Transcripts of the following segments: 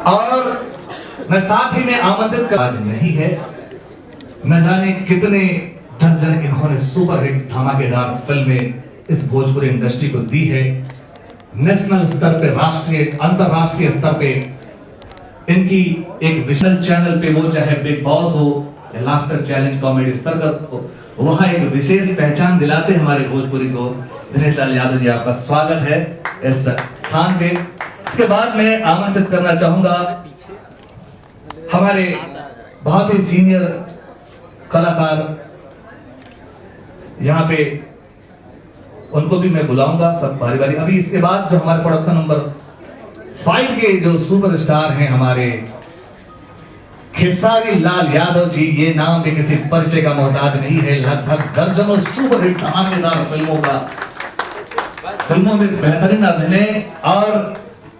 और मैं साथ ही में आमंत्रित कर आज नहीं है, न जाने कितने दर्जन इन्होंने सुपरहिट धमाकेदार फिल्में इस भोजपुरी इंडस्ट्री को दी है। नेशनल स्तर पे, राष्ट्रीय अंतरराष्ट्रीय स्तर पे इनकी एक विशेष चैनल पे, वो चाहे बिग बॉस हो या लाफ्टर चैलेंज कॉमेडी सर्कस हो, वहां एक विशेष पहचान दिलाते हमारे भोजपुरी को। दिनेश लाल यादव जी, आपका स्वागत है इस स्थान पे। इसके बाद मैं आमंत्रित करना चाहूंगा हमारे बहुत ही सीनियर कलाकार, यहाँ पे उनको भी मैं बुलाऊंगा सब बारी बारी। अभी इसके बाद जो हमारे प्रोडक्शन नंबर 5 के जो सुपरस्टार हैं हमारे खेसारी लाल यादव जी, ये नाम भी किसी परिचय का मोहताज नहीं है। लगभग दर्जनों सुपरहिट धमाकेदार फिल्मों में बेहतरीन अभिनय और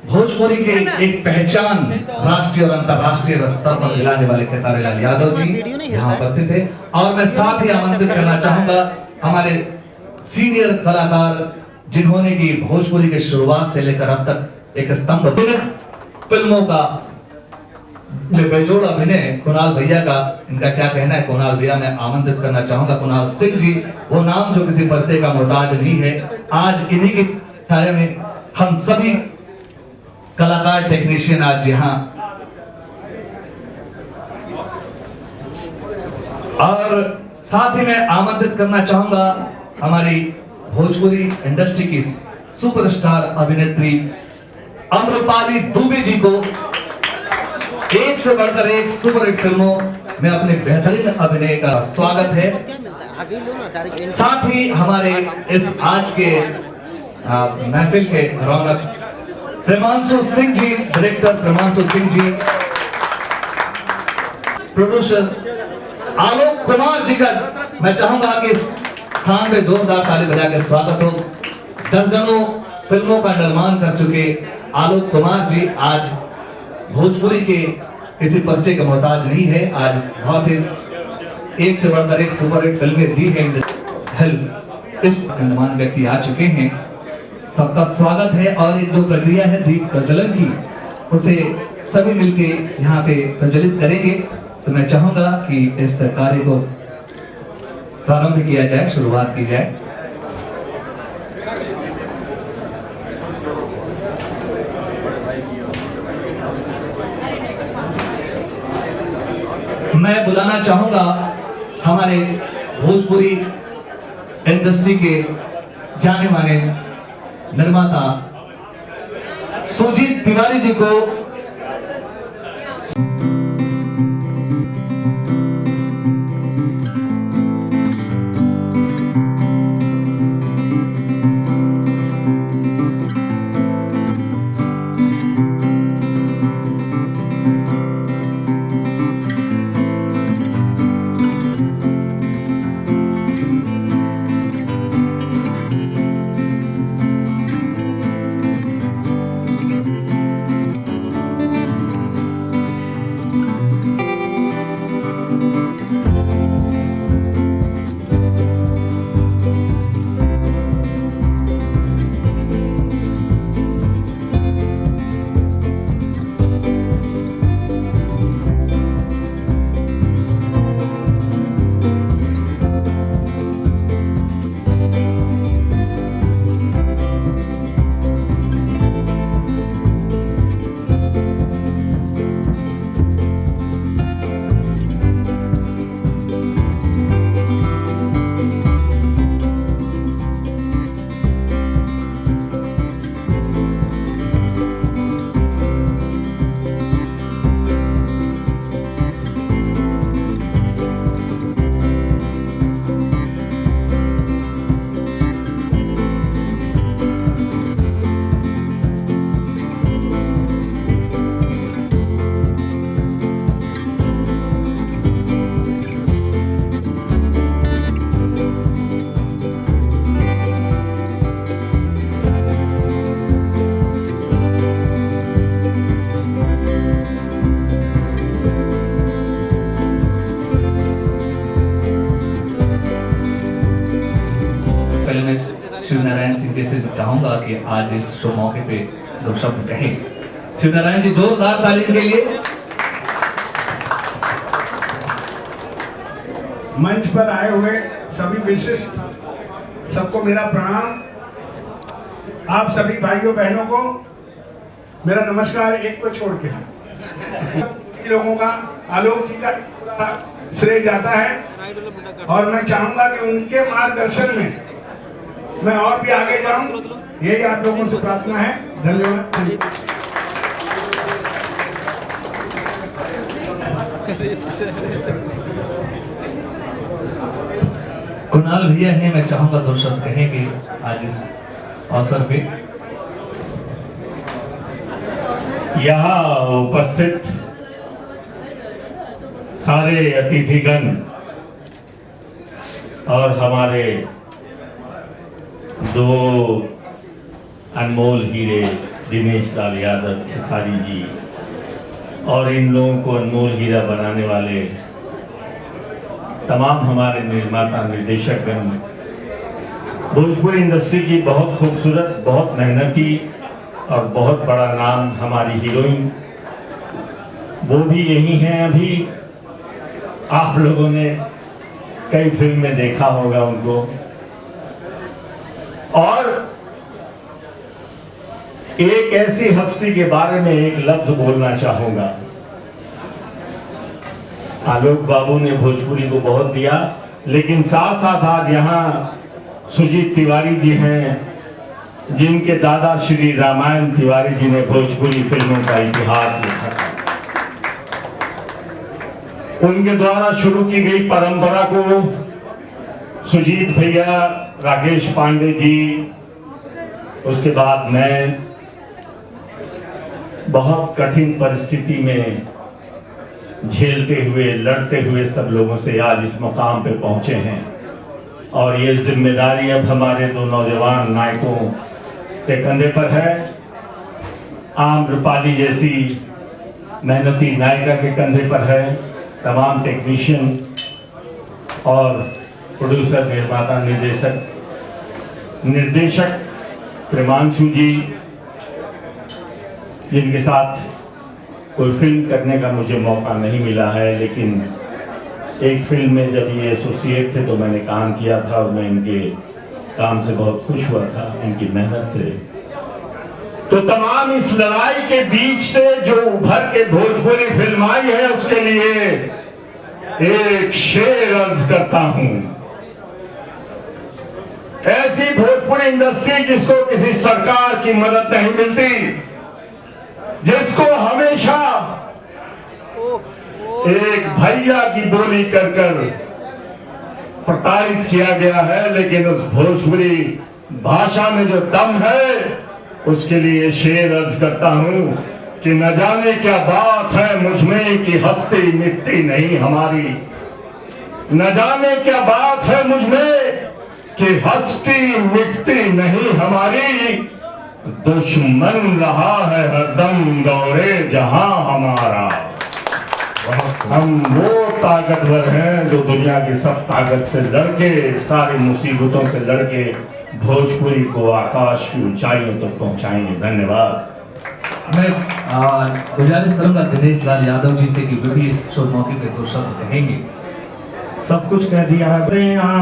भोजपुरी के एक पहचान राष्ट्रीय और अंतरराष्ट्रीय स्तर पर दिलाने वाले खेसारी लाल यादव जी यहाँ उपस्थित है। और मैं साथ ही आमंत्रित करना चाहूंगा हमारे सीनियर कलाकार, जिन्होंने की भोजपुरी के शुरुआत से लेकर अब तक एक स्तंभ फिल्मों का बेजोड़ अभिनय, कुणाल भैया का, इनका क्या कहना है कुणाल भैया, मैं आमंत्रित करना चाहूंगा कुणाल सिंह जी। वो नाम जो किसी परिचय का मोहताज नहीं है। आज इन्हीं की छाया में हम सभी कलाकार, टेक्नीशियन आज यहाँ, और साथ ही मैं आमंत्रित करना चाहूंगा हमारी भोजपुरी इंडस्ट्री की सुपरस्टार अभिनेत्री अम्रपाली दुबे जी को एक से बढ़कर एक सुपरहिट फिल्मों में अपने बेहतरीन अभिनय का स्वागत है। साथ ही हमारे इस आज के महफिल के रौनक प्रेमांशु सिंह जी, डायरेक्टर प्रेमांशु सिंह जी, प्रोड्यूसर आलोक कुमार जी का मैं चाहूंगा कि इस स्थान पे जोरदार ताली बजा के स्वागत हो। दर्जनों फिल्मों का निर्माण कर चुके आलोक कुमार जी आज भोजपुरी के किसी परिचय का मोहताज नहीं है। आज बहुत ही एक से बढ़कर एक सुपरहिट फिल्में दी है। इस निर्माण व्यक्ति आ चुके हैं, सबका स्वागत है। और एक जो प्रक्रिया है दीप प्रज्वलन की, उसे सभी मिलके यहाँ पे प्रज्वलित करेंगे। तो मैं चाहूंगा कि इस कार्य को प्रारंभ किया जाए, शुरुआत की जाए। मैं बुलाना चाहूंगा हमारे भोजपुरी इंडस्ट्री के जाने माने निर्माता सुजीत तिवारी जी को। पहले मैं शिव नारायण सिंह जी से चाहूंगा कि आज इस शुभ मौके पे दो शब्द कहें। शिव नारायण जी, जोरदार ताली के लिए। मंच पर आए हुए सभी विशिष्ट सबको मेरा प्रणाम। आप सभी भाइयों बहनों को मेरा नमस्कार, एक को छोड़ के। लोगों का आलोक जी का पूरा श्रेय जाता है और मैं चाहूंगा कि उनके मार्गदर्शन में मैं और भी आगे जाऊं, यही आप लोगों से प्रार्थना है। धन्यवाद। कुणाल भैया हैं, मैं चाहूंगा दो शब्द कहेंगे आज इस अवसर पे। यहाँ उपस्थित सारे अतिथिगण और हमारे दो अनमोल हीरे दिनेश लाल यादव खेसारी जी और इन लोगों को अनमोल हीरा बनाने वाले तमाम हमारे निर्माता निर्देशकगण, भोजपुरी इंडस्ट्री की बहुत खूबसूरत, बहुत मेहनती और बहुत बड़ा नाम हमारी हीरोइन, वो भी यही हैं। अभी आप लोगों ने कई फिल्म में देखा होगा उनको। और एक ऐसी हस्ती के बारे में एक लफ्ज बोलना चाहूंगा। आलोक बाबू ने भोजपुरी को बहुत दिया, लेकिन साथ साथ आज यहाँ सुजीत तिवारी जी हैं, जिनके दादा श्री रामायण तिवारी जी ने भोजपुरी फिल्मों का इतिहास लिखा था। उनके द्वारा शुरू की गई परंपरा को सुजीत भैया, राकेश पांडे जी, उसके बाद मैं बहुत कठिन परिस्थिति में झेलते हुए, लड़ते हुए सब लोगों से आज इस मुकाम पे पहुंचे हैं। और ये जिम्मेदारी अब हमारे दो नौजवान नायकों के कंधे पर है। आम्रपाली जैसी मेहनती नायिका के कंधे पर है। तमाम टेक्नीशियन और प्रोड्यूसर, निर्माता, निर्देशक प्रेमांशु जी, जिनके साथ कोई फिल्म करने का मुझे मौका नहीं मिला है, लेकिन एक फिल्म में जब ये एसोसिएट थे तो मैंने काम किया था और मैं इनके काम से बहुत खुश हुआ था, इनकी मेहनत से। तो तमाम इस लड़ाई के बीच से जो उभर के भोजपुरी फिल्म आई है, उसके लिए एक शेर अर्ज करता हूं। ऐसी भोजपुरी इंडस्ट्री जिसको किसी सरकार की मदद नहीं मिलती, जिसको हमेशा एक भैया की बोली कर प्रताड़ित किया गया है, लेकिन उस भोजपुरी भाषा में जो दम है, उसके लिए शेर अर्ज करता हूं कि न जाने क्या बात है मुझ में कि हस्ती मिटती नहीं हमारी। न जाने क्या बात है मुझ में कि हस्ती मिटती नहीं हमारी। दुश्मन रहा है हरदम दौरे जहां हमारा। हम वो ताकतवर हैं जो दुनिया की सब ताकत से लड़के, सारी मुसीबतों से लड़के भोजपुरी को आकाश की ऊंचाइयों तक पहुंचाएंगे। धन्यवाद। मैं गुजारिश करूंगा दिनेश लाल यादव जी से कि वे भी इस शुभ मौके पे दो शब्द कहेंगे। सब कुछ कह दिया है। यहाँ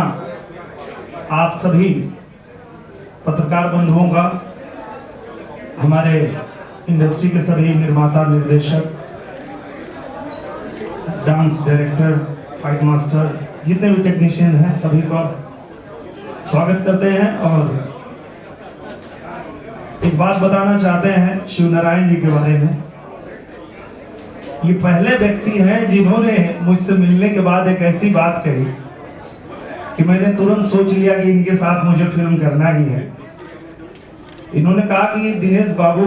आप सभी पत्रकार बंधुओं का, हमारे इंडस्ट्री के सभी निर्माता, निर्देशक, डांस डायरेक्टर, फाइट मास्टर, जितने भी टेक्नीशियन हैं, सभी का स्वागत करते हैं। और एक बात बताना चाहते हैं शिव नारायण जी के बारे में। ये पहले व्यक्ति हैं जिन्होंने मुझसे मिलने के बाद एक ऐसी बात कही कि मैंने तुरंत सोच लिया कि इनके साथ मुझे फिल्म करना ही है। इन्होंने कहा कि दिनेश बाबू,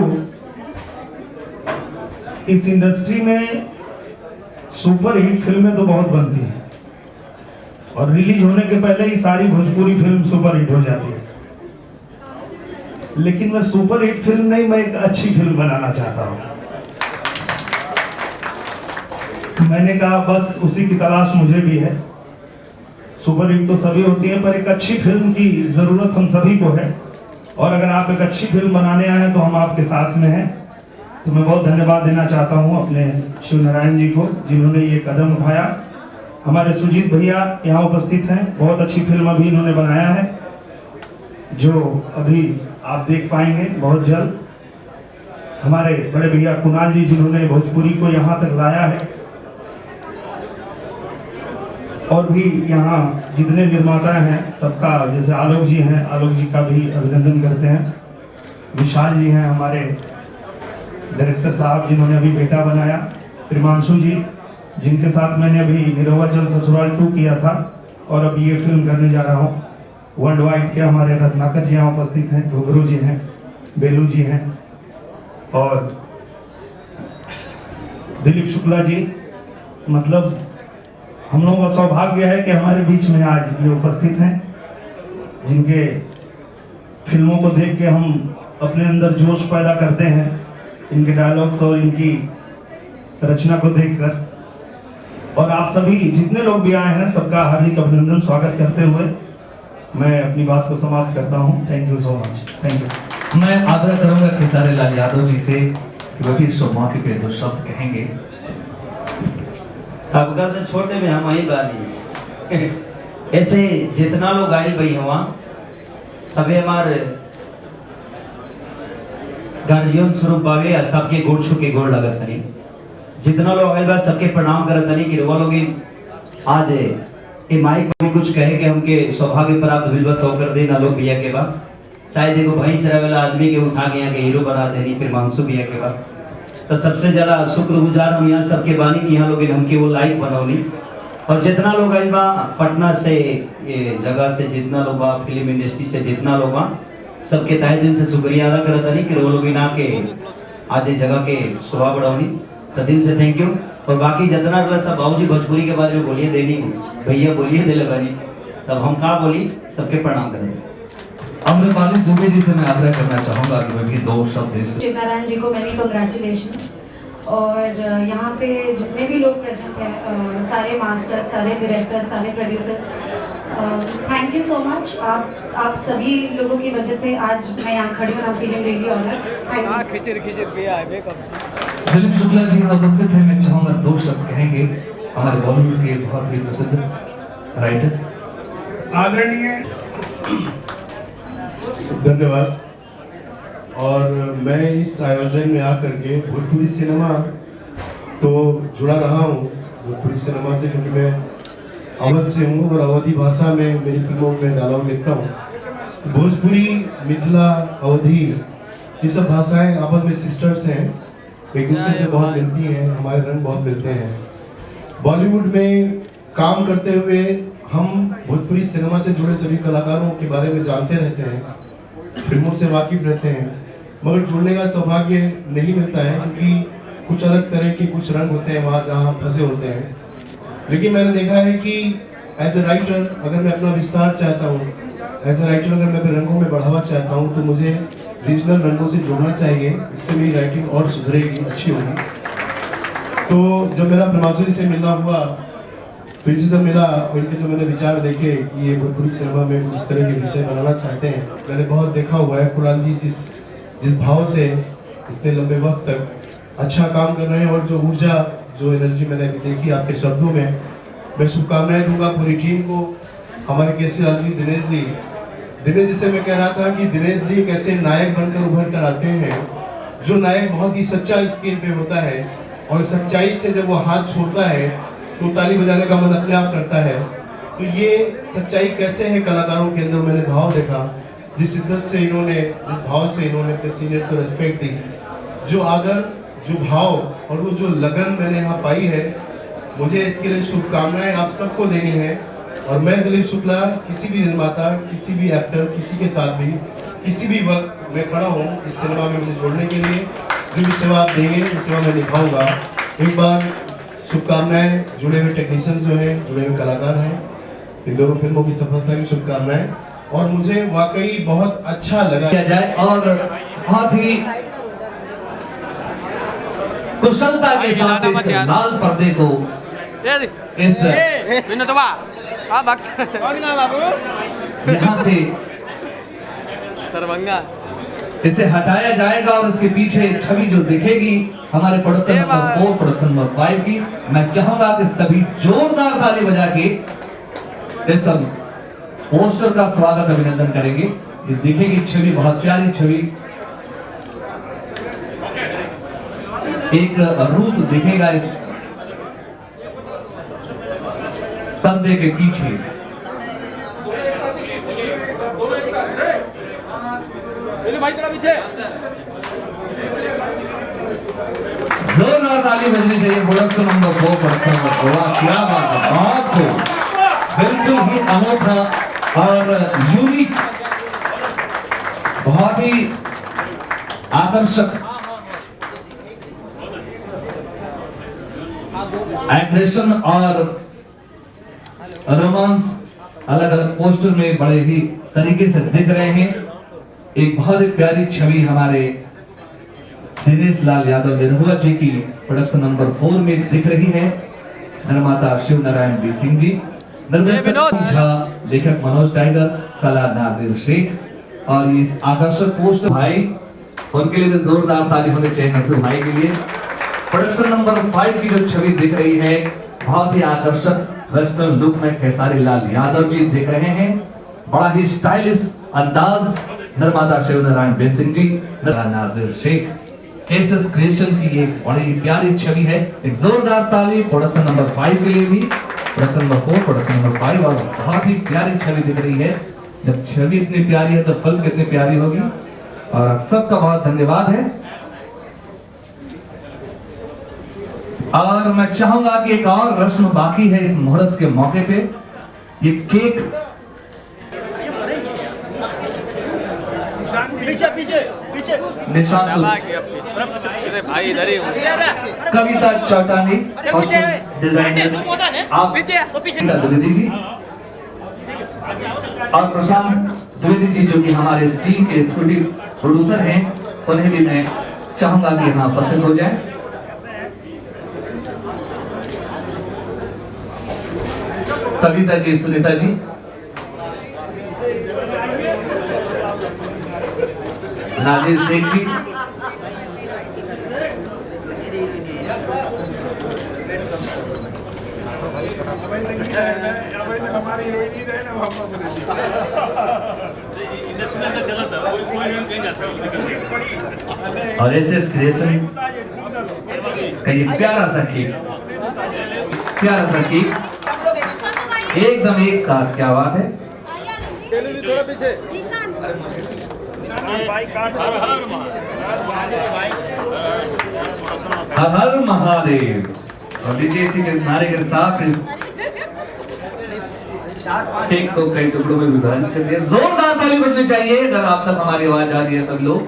इस इंडस्ट्री में सुपर हिट फिल्में तो बहुत बनती हैं और रिलीज होने के पहले ही सारी भोजपुरी फिल्म सुपर हिट हो जाती है, लेकिन मैं सुपर हिट फिल्म नहीं, मैं एक अच्छी फिल्म बनाना चाहता हूं। मैंने कहा बस उसी की तलाश मुझे भी है। सुपर हिट तो सभी होती है, पर एक अच्छी फिल्म की जरूरत हम सभी को है। और अगर आप एक अच्छी फिल्म बनाने आए हैं तो हम आपके साथ में हैं। तो मैं बहुत धन्यवाद देना चाहता हूँ अपने शिव नारायण जी को, जिन्होंने ये कदम उठाया। हमारे सुजीत भैया यहाँ उपस्थित हैं, बहुत अच्छी फिल्म अभी इन्होंने बनाया है, जो अभी आप देख पाएंगे बहुत जल्द। हमारे बड़े भैया कुणाल जी, जिन्होंने भोजपुरी को यहाँ तक लाया है। और भी यहाँ जितने निर्माता हैं सबका, जैसे आलोक जी हैं, आलोक जी का भी अभिनंदन करते हैं। विशाल जी हैं हमारे डायरेक्टर साहब, जिन्होंने अभी बेटा बनाया। प्रिमांशु जी, जिनके साथ मैंने अभी निरहुआचल ससुराल 2 किया था और अब ये फिल्म करने जा रहा हूँ। वर्ल्ड वाइड के हमारे रत्नाकर जी यहाँ उपस्थित हैं, घुघरू जी हैं, बेलू जी हैं और दिलीप शुक्ला जी। मतलब हम लोगों का सौभाग्य है कि हमारे बीच में आज ये उपस्थित हैं, जिनके फिल्मों को देख के हम अपने अंदर जोश पैदा करते हैं, इनके डायलॉग्स और इनकी रचना को देखकर। और आप सभी जितने लोग भी आए हैं, सबका हार्दिक अभिनंदन, स्वागत करते हुए मैं अपनी बात को समाप्त करता हूँ। Thank you so much. Thank you. मैं आग्रह करूंगा खेसारी लाल यादव जी से कि वो भी इस मौके पे 2 शब्द कहेंगे। सबका से छोटे में हम ही बानी ऐसे जितना लोग आए भाई हुआ सबे हमारे गार्जियन स्वरूप बावे और सबके गोड़ छू के गोड़ लगत नहीं। जितना लोग आए बा सबके प्रणाम करत नहीं कि वो लोग आज ये माइक में कुछ कहे कि हमके सौभाग्य प्राप्त बिलवत होकर दे ना लोग भैया के बाद शायद देखो भाई सरा वाला आदमी के उठा के यहाँ के हीरो बना दे फिर मानसू भैया के बाद। तो सबसे ज्यादा शुक्रगुजार हम यहाँ सबके बानी की यहाँ लोग हमके वो लाइक बनौली। और जितना लोग आए बा पटना से, ये जगह से जितना लोग बा, फिल्म इंडस्ट्री से जितना लोग बा, सबके तहे दिल से शुक्रिया अदा करता नहीं कि वो लोग ना के आज जगह के शोभा बढ़ावनी। तो दिल से थैंक यू। और बाकी जितना अगला सब बाबूजी भोजपुरी के बारे में बोलिए देनी भैया बोलिए दिले बानी, तब हम कहा बोली सबके प्रणाम करें। अम्रपाली दुबे जी से मैं आग्रह करना चाहूंगा कि वे भी 2 शब्द शिव नारायण जी को मैंने कांग्रेचुलेशन। और यहाँ पे जितने भी लोग प्रेजेंट हैं, सारे मास्टर, सारे डायरेक्टर, सारे producer, thank you so much. आप सभी लोगों की वजह से आज मैं यहाँ खड़ी हूँ। I feeling really honoured. Dilip Shukla ji उपस्थित हैं, मैं चाहूंगा 2 शब्द कहेंगे। हमारे बॉलीवुड के बहुत ही प्रसिद्ध राइटर। आदरणीय धन्यवाद। और मैं इस आयोजन में आकर के भोजपुरी सिनेमा तो जुड़ा रहा हूँ भोजपुरी सिनेमा से, क्योंकि मैं अवध से हूँ और अवधी भाषा में मेरी फिल्मों में डायलॉग लिखता हूँ। भोजपुरी, मिथिला, अवधी, ये सब भाषाएं आपस में सिस्टर्स हैं, एक दूसरे से बहुत मिलती हैं, हमारे रंग बहुत मिलते हैं। बॉलीवुड में काम करते हुए हम भोजपुरी सिनेमा से जुड़े सभी कलाकारों के बारे में जानते रहते हैं, फिल्मों से वाकिफ रहते हैं, मगर जुड़ने का सौभाग्य नहीं मिलता है, क्योंकि कुछ अलग तरह के कुछ रंग होते हैं वहाँ जहाँ फंसे होते हैं। लेकिन मैंने देखा है कि एज ए राइटर अगर मैं अपना विस्तार चाहता हूँ, एज ए राइटर अगर मैं अपने रंगों में बढ़ावा चाहता हूँ, तो मुझे रीजनल रंगों से जोड़ना चाहिए, इससे मेरी राइटिंग और सुधरेगी, अच्छी होगी। तो जब मेरा प्रिमांशु जी से मिलना हुआ, तो इनसे जब मेरा इनके जो मैंने विचार देखे कि ये भोजपुरी सिनेमा में इस तरह के विषय बनाना चाहते हैं, मैंने बहुत देखा हुआ है कुणाल जी जिस भाव से इतने लंबे वक्त तक अच्छा काम कर रहे हैं, और जो ऊर्जा, जो एनर्जी मैंने अभी देखी आपके शब्दों में, मैं शुभकामनाएं दूंगा पूरी टीम को। हमारे केसी लाल जी, दिनेश जी से मैं कह रहा था कि दिनेश जी कैसे नायक बनकर उभर कर आते हैं, जो नायक बहुत ही सच्चा स्क्रीन पे होता है, और सच्चाई से जब वो हाथ छोड़ता है तो ताली बजाने का मन अपने आप करता है। तो ये सच्चाई कैसे है कलाकारों के अंदर, मैंने भाव देखा, जिस शिद्दत से इन्होंने, जिस भाव से इन्होंने अपने सीनियर्स को रिस्पेक्ट दी, जो आदर, जो भाव और वो जो लगन मैंने यहाँ पाई है, मुझे इसके लिए शुभकामनाएं आप सबको देनी है। और मैं दिलीप शुक्ला किसी भी निर्माता, किसी भी एक्टर, किसी के साथ भी किसी भी वक्त मैं खड़ा हूँ इस सिनेमा में मुझे जोड़ने के लिए। जो भी सेवा आप देंगे वो सेवा मैं निभाऊंगा। एक बार शुभकामनाएं जुड़े हुए टेक्नीशियंस जो हैं, जुड़े हुए कलाकार हैं, इन दोनों फिल्मों की सफलता की शुभकामनाएं। और मुझे वाकई बहुत अच्छा लगा किया जाए और बहुत ही कुशलता के साथ इस लाल पर्दे को इस यहाँ से इसे हटाया जाएगा और उसके पीछे छवि जो दिखेगी हमारे प्रोडक्शन नंबर 4 प्रोडक्शन नंबर 5 की। मैं चाहूंगा कि सभी जोरदार ताली बजा के इस सब पोस्टर का स्वागत अभिनंदन करेंगे। ये दिखेगी छवि, बहुत प्यारी छवि, एक रूप दिखेगा इस पर्दे के पीछे। जोरदार ताली बजनी चाहिए प्रोडक्शन नंबर 4 प्रोडक्शन नंबर 4। क्या बात है, बहुत खूब, बिल्कुल ही अनोखा और यूनिक, बहुत ही आकर्षक एग्रेशन और रोमांस अलग अलग पोस्टर में बड़े ही तरीके से दिख रहे हैं। एक बहुत ही प्यारी छवि हमारे दिनेश लाल यादव निरहुआ जी की प्रोडक्शन नंबर 4 में दिख रही है। निर्माता शिव नारायण बी सिंह जी, निर्देशक झा, लेखक मनोज टाइगर, कला नाजिर शेख। और इस आकर्षक पोस्टर भाई, उनके लिए भी जोरदार ताली होनी चाहिए नजर भाई के लिए। प्रोडक्शन नंबर 5 की जो छवि दिख रही है बहुत ही आकर्षक वेस्टर्न लुक में खेसारी लाल यादव जी दिख रहे हैं, बड़ा ही स्टाइलिश अंदाज। निर्माता Shiv Narayan B Singh ji, नाजिर Sheikh. SS creation की एक बड़ी प्यारी छवि है। एक जोरदार ताली प्रोडक्शन नंबर 5 के लिए भी, प्रोडक्शन नंबर 4 प्रोडक्शन नंबर 5। और बहुत ही प्यारी छवि दिख रही है। जब छवि इतनी प्यारी है तो फिल्म कितनी प्यारी होगी। और आप सबका बहुत धन्यवाद है। और मैं चाहूंगा कि एक और रस्म बाकी है इस मुहूर्त के मौके पे। ये केक निशान भाई इधर ही कविता चौटानी, डिजाइनर आप द्विवेदी जी और प्रशांत द्विवेदी जी जो कि हमारे इस टीम के एक्सिक्यूटिव प्रोड्यूसर हैं, उन्हें भी मैं चाहूंगा कि यहाँ उपस्थित हो जाए। कविता जी, सुनीता जी, नाजिर शेख जी, हमारी हीरोइन ही रहे ना, और एसएस क्रिएशन का ये प्यारा सा केक, प्यारा सा केक एकदम एक साथ, क्या बात है। हर हर महादेव। और लीजिए इसी के नारे के साथ इस केक को कई टुकड़ों में विभाजित कर दिया। जोरदार ताली बजनी चाहिए अगर आप तक हमारी आवाज आ रही है सब लोग।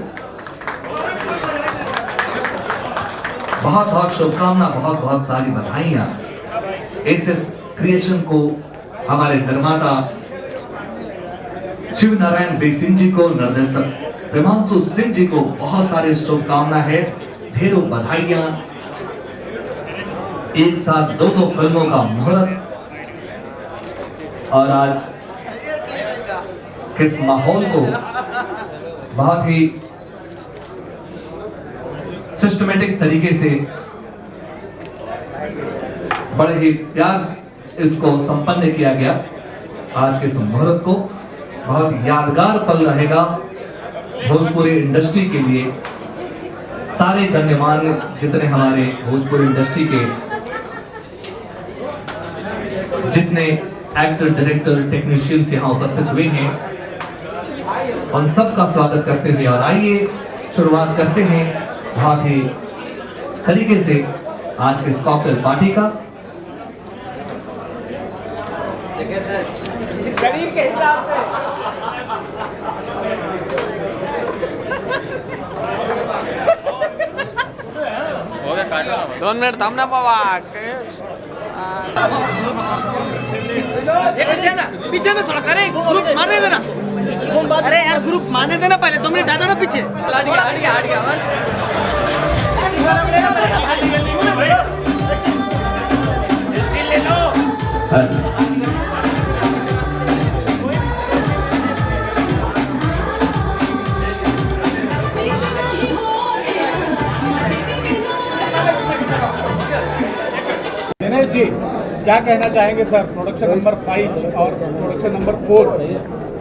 बहुत बहुत शुभकामना, बहुत बहुत सारी बधाइयां एसएस क्रिएशन को, हमारे निर्माता शिव नारायण बी सिंह जी को, निर्देशक प्रेमांशु सिंह जी को बहुत सारी शुभकामना है, ढेरों बधाइयां। एक साथ दो फिल्मों का मुहूर्त, और आज किस माहौल को बहुत ही सिस्टमेटिक तरीके से, बड़े ही प्यार इसको संपन्न किया गया। आज के इस मुहूर्त को बहुत यादगार पल रहेगा भोजपुरी इंडस्ट्री के लिए। सारे गण्यमान्य जितने हमारे भोजपुरी इंडस्ट्री के जितने एक्टर, डायरेक्टर, टेक्नीशियंस यहाँ उपस्थित हुए हैं, उन सबका स्वागत करते हुए और आइए शुरुआत करते हैं बहुत ही तरीके से आज के इस कॉकटेल पार्टी का। शरीर के हिसाब से हो गया, काटो 2 मिनट थांब ना बाबा। पीछे में थोड़ा करे, ग्रुप मारने देना। अरे यार ग्रुप मारने देना, पहले 2 मिनट हटा ना पीछे। क्या कहना चाहेंगे सर? प्रोडक्शन नंबर 5 और प्रोडक्शन नंबर 4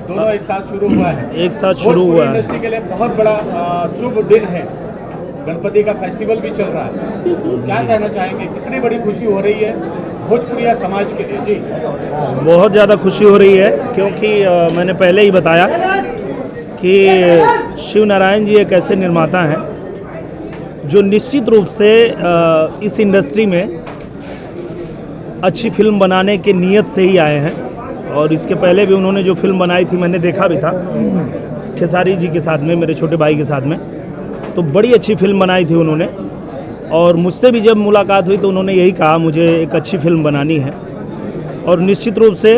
दोनों एक साथ शुरू हुआ है। एक साथ शुरू हुआ है। इंडस्ट्री के लिए बहुत बड़ा शुभ दिन है। गणपति का फेस्टिवल भी चल रहा है, क्या कहना चाहेंगे? कितनी बड़ी खुशी हो रही है भोजपुरिया समाज के लिए? जी बहुत ज़्यादा खुशी हो रही है, क्योंकि मैंने पहले ही बताया कि शिव नारायण जी एक ऐसे निर्माता हैं जो निश्चित रूप से इस इंडस्ट्री में अच्छी फिल्म बनाने के नियत से ही आए हैं। और इसके पहले भी उन्होंने जो फिल्म बनाई थी मैंने देखा भी था खेसारी जी के साथ में, मेरे छोटे भाई के साथ में, तो बड़ी अच्छी फिल्म बनाई थी उन्होंने। और मुझसे भी जब मुलाकात हुई तो उन्होंने यही कहा मुझे एक अच्छी फिल्म बनानी है। और निश्चित रूप से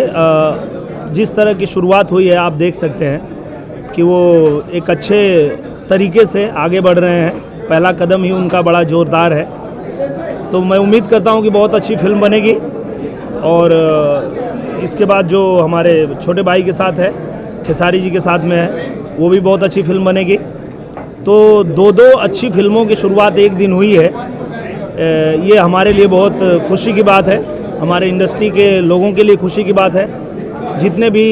जिस तरह की शुरुआत हुई है आप देख सकते हैं कि वो एक अच्छे तरीके से आगे बढ़ रहे हैं। पहला कदम ही उनका बड़ा ज़ोरदार है, तो मैं उम्मीद करता हूं कि बहुत अच्छी फिल्म बनेगी। और इसके बाद जो हमारे छोटे भाई के साथ है, खेसारी जी के साथ में है, वो भी बहुत अच्छी फिल्म बनेगी। तो दो अच्छी फिल्मों की शुरुआत एक दिन हुई है, ये हमारे लिए बहुत खुशी की बात है, हमारे इंडस्ट्री के लोगों के लिए खुशी की बात है। जितने भी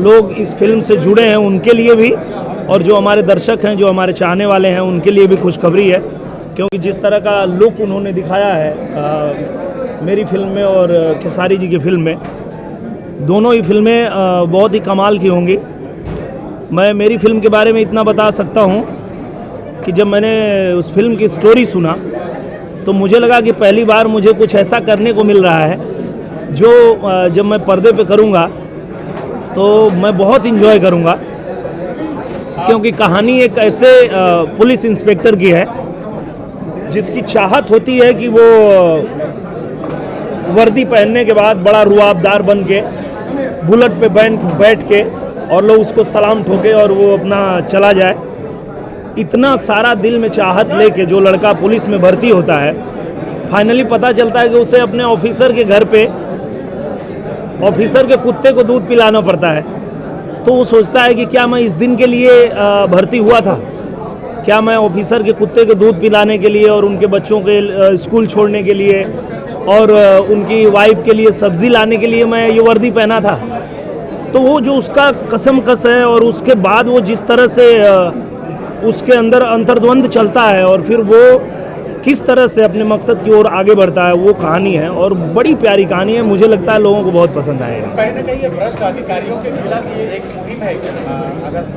लोग इस फिल्म से जुड़े हैं उनके लिए भी, और जो हमारे दर्शक हैं, जो हमारे चाहने वाले हैं, उनके लिए भी खुशखबरी है। क्योंकि जिस तरह का लुक उन्होंने दिखाया है मेरी फिल्म में और खेसारी जी की फिल्म में, दोनों ही फिल्में बहुत ही कमाल की होंगी। मैं मेरी फिल्म के बारे में इतना बता सकता हूँ कि जब मैंने उस फिल्म की स्टोरी सुना तो मुझे लगा कि पहली बार मुझे कुछ ऐसा करने को मिल रहा है जो जब मैं पर्दे पे करूँगा तो मैं बहुत इंजॉय करूँगा। क्योंकि कहानी एक ऐसे पुलिस इंस्पेक्टर की है जिसकी चाहत होती है कि वो वर्दी पहनने के बाद बड़ा रुआबदार बन के बुलेट पे बैठ के और लोग उसको सलाम ठोके और वो अपना चला जाए। इतना सारा दिल में चाहत लेके जो लड़का पुलिस में भर्ती होता है, फाइनली पता चलता है कि उसे अपने ऑफिसर के घर पे ऑफिसर के कुत्ते को दूध पिलाना पड़ता है। तो वो सोचता है कि क्या मैं इस दिन के लिए भर्ती हुआ था? क्या मैं ऑफिसर के कुत्ते को दूध पिलाने के लिए और उनके बच्चों के स्कूल छोड़ने के लिए और उनकी वाइफ के लिए सब्जी लाने के लिए मैं ये वर्दी पहना था? तो वो जो उसका कसमकस है और उसके बाद वो जिस तरह से उसके अंदर अंतर्द्वंद चलता है और फिर वो किस तरह से अपने मकसद की ओर आगे बढ़ता है, वो कहानी है और बड़ी प्यारी कहानी है। मुझे लगता है लोगों को बहुत पसंद आएगा। कहीं ना कहीं ये भ्रष्ट अधिकारियों के खिलाफ ये एक मुहिम है,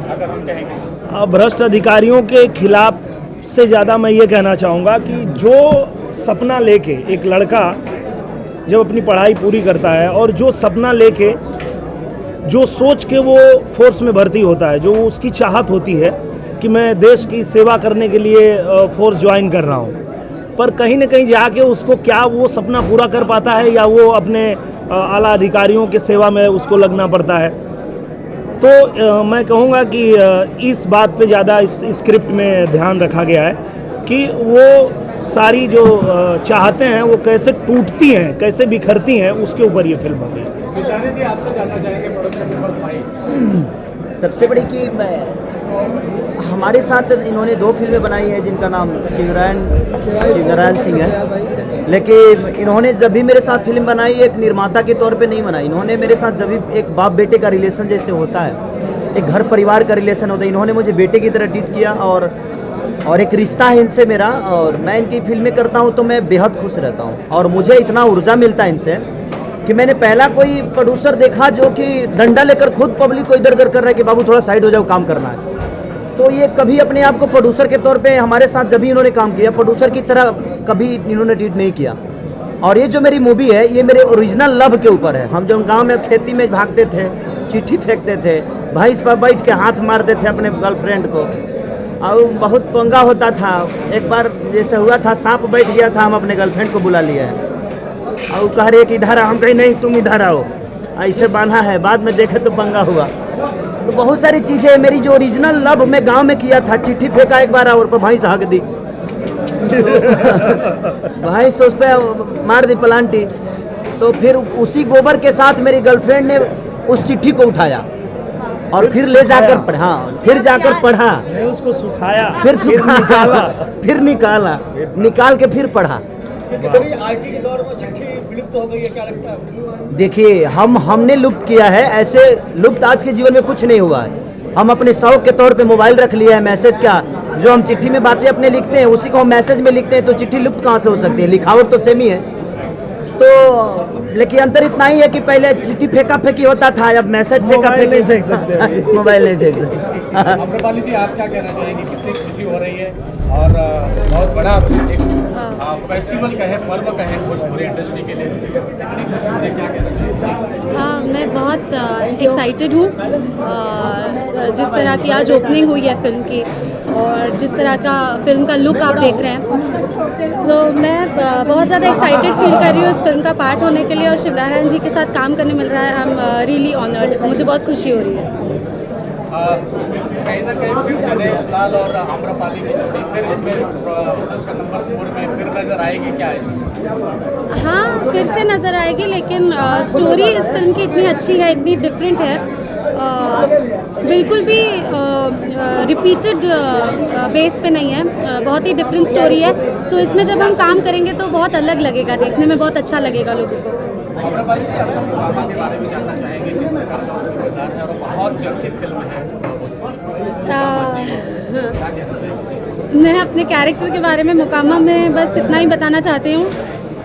अगर हम कहेंगे भ्रष्ट अधिकारियों के खिलाफ से ज़्यादा मैं ये कहना चाहूँगा कि जो सपना लेके एक लड़का जब अपनी पढ़ाई पूरी करता है और जो सपना लेके जो सोच के वो फोर्स में भर्ती होता है, जो उसकी चाहत होती है कि मैं देश की सेवा करने के लिए फोर्स ज्वाइन कर रहा हूँ, पर कहीं ना कहीं जाके उसको क्या वो सपना पूरा कर पाता है या वो अपने आला अधिकारियों के सेवा में उसको लगना पड़ता है। तो मैं कहूँगा कि इस बात पे ज़्यादा इस स्क्रिप्ट में ध्यान रखा गया है कि वो सारी जो चाहते हैं वो कैसे टूटती हैं, कैसे बिखरती हैं, उसके ऊपर ये फिल्म होगी। किसानी जी आपसे जानना चाहेंगे प्रोडक्शन नंबर 5। सबसे बड़ी कि हमारे साथ इन्होंने 2 फिल्में बनाई है जिनका नाम शिवनारायण सिंह है, लेकिन इन्होंने जब भी मेरे साथ फिल्म बनाई एक निर्माता के तौर पे नहीं बनाई। इन्होंने मेरे साथ जब भी एक बाप बेटे का रिलेशन जैसे होता है, एक घर परिवार का रिलेशन होता है, इन्होंने मुझे बेटे की तरह ट्रीट किया और एक रिश्ता है इनसे मेरा। और मैं इनकी फिल्में करता हूँ तो मैं बेहद खुश रहता हूँ और मुझे इतना ऊर्जा मिलता है इनसे कि मैंने पहला कोई प्रोड्यूसर देखा जो कि डंडा लेकर खुद पब्लिक को इधर उधर कर रहा है कि बाबू थोड़ा साइड हो जाओ, काम करना है। तो ये कभी अपने आप को प्रोड्यूसर के तौर पे हमारे साथ जब भी इन्होंने काम किया, प्रोड्यूसर की तरह कभी इन्होंने ट्रीट नहीं किया। और ये जो मेरी मूवी है ये मेरे ओरिजिनल लव के ऊपर है। हम जब गांव में खेती में भागते थे, चिट्ठी फेंकते थे, भैंस पर बैठ के हाथ मारते थे अपने गर्लफ्रेंड को और बहुत पंगा होता था। एक बार जैसे हुआ था, सांप बैठ गया था, हम अपने गर्लफ्रेंड को बुला लिया है और कह रहे कि इधर, हम कहीं नहीं तुम इधर आओ, ऐसे बांधा है। बाद में देखे तो पंगा हुआ। तो बहुत सारी चीज़ें मेरी जो ओरिजिनल लव मैं गांव में किया था, चिट्ठी फेंका एक बार और पर भैंस हक दी भैंस उस पर मार दी पलांटी। तो फिर उसी गोबर के साथ मेरी गर्लफ्रेंड ने उस चिट्ठी को उठाया और फिर ले जाकर पढ़ा, फिर जाकर पढ़ा, उसको सुखाया, फिर निकाला, फिर निकाल के फिर पढ़ा। आईटी के दौर में चिट्ठी विलुप्त हो गई है, क्या लगता है? देखिए, हमने लुप्त किया है, ऐसे लुप्त आज के जीवन में कुछ नहीं हुआ है। हम अपने शौक के तौर पे मोबाइल रख लिया है, मैसेज का जो हम चिट्ठी में बातें अपने लिखते हैं उसी को हम मैसेज में लिखते हैं, तो चिट्ठी लुप्त कहाँ से हो सकती है? लिखावट तो सेम ही है। तो लेकिन अंतर इतना ही है कि पहले चिट्ठी फेंका फेंकी होता था, अब मैसेज फेंका फेंकी फेंक सकते, मोबाइल नहीं फेंक सकते। अम्रपाली जी, आप क्या कहना चाहेंगे? कितनी खुशी हो रही है और बहुत बड़ा एक फेस्टिवल कहे, पर्व कहे भोजपुरी इंडस्ट्री के लिए, कितनी खुशी हो रही है, क्या कहना चाहेंगे? मैं बहुत एक्साइटेड हूँ। जिस तरह की आज ओपनिंग हुई है फिल्म की और जिस तरह का फिल्म का लुक आप देख रहे हैं, तो मैं बहुत ज़्यादा एक्साइटेड फील कर रही हूँ इस फिल्म का पार्ट होने के लिए और शिवनारायण जी के साथ काम करने मिल रहा है। आई एम रियली ऑनर्ड, मुझे बहुत खुशी हो रही है। कहीं ना कहीं फिर गणेश लाल और आम्रपाली की जोड़ी फिर इसमें प्रोडक्शन नंबर 4 में फिर नजर आएगी क्या है? हाँ, फिर से नज़र आएगी, लेकिन स्टोरी इस फिल्म की इतनी अच्छी है, इतनी डिफरेंट है, बिल्कुल भी रिपीटेड बेस पे नहीं है, बहुत ही डिफरेंट स्टोरी है। तो इसमें जब हम काम करेंगे तो बहुत अलग लगेगा, देखने में बहुत अच्छा लगेगा लोगों को। आम्रपाली जी, आप सबके मामा के बारे में जानना चाहेंगे, किस प्रकार का उसका किरदार है और बहुत चर्चित फिल्म है। मैं अपने कैरेक्टर के बारे में मुकामा में बस इतना ही बताना चाहती हूँ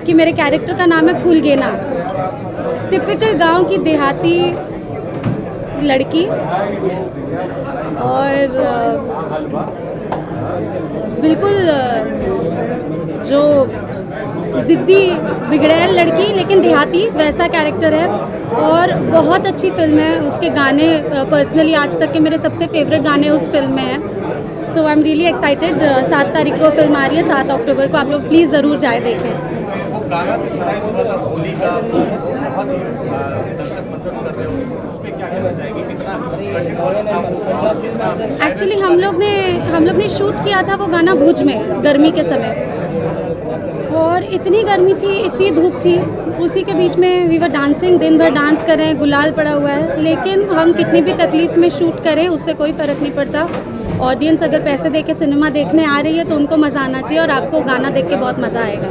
कि मेरे कैरेक्टर का नाम है फूलगेना। टिपिकल गांव की देहाती लड़की और बिल्कुल जो ज़िद्दी बिगड़ैल लड़की लेकिन देहाती, वैसा कैरेक्टर है और बहुत अच्छी फिल्म है। उसके गाने पर्सनली आज तक के मेरे सबसे फेवरेट गाने उस फिल्म में हैं। सो आई एम रियली एक्साइटेड। 7 तारीख को फिल्म आ रही है, 7 अक्टूबर को। आप लोग प्लीज़ ज़रूर जाए देखें। वो गाना पिछड़ा हुआ था होली का, तो बहुत ही दर्शक पसंद कर रहे हैं उसको, उस पर क्या कहना चाहेंगे? कितना एक्चुअली हम लोग ने शूट किया था वो गाना भुज में गर्मी के समय, और इतनी गर्मी थी, इतनी धूप थी, उसी के बीच में वी वर डांसिंग, दिन भर डांस कर रहे हैं, गुलाल पड़ा हुआ है। लेकिन हम कितनी भी तकलीफ में शूट करें उससे कोई फ़र्क नहीं पड़ता। ऑडियंस अगर पैसे दे के सिनेमा देखने आ रही है तो उनको मज़ा आना चाहिए और आपको गाना देख के बहुत मज़ा आएगा।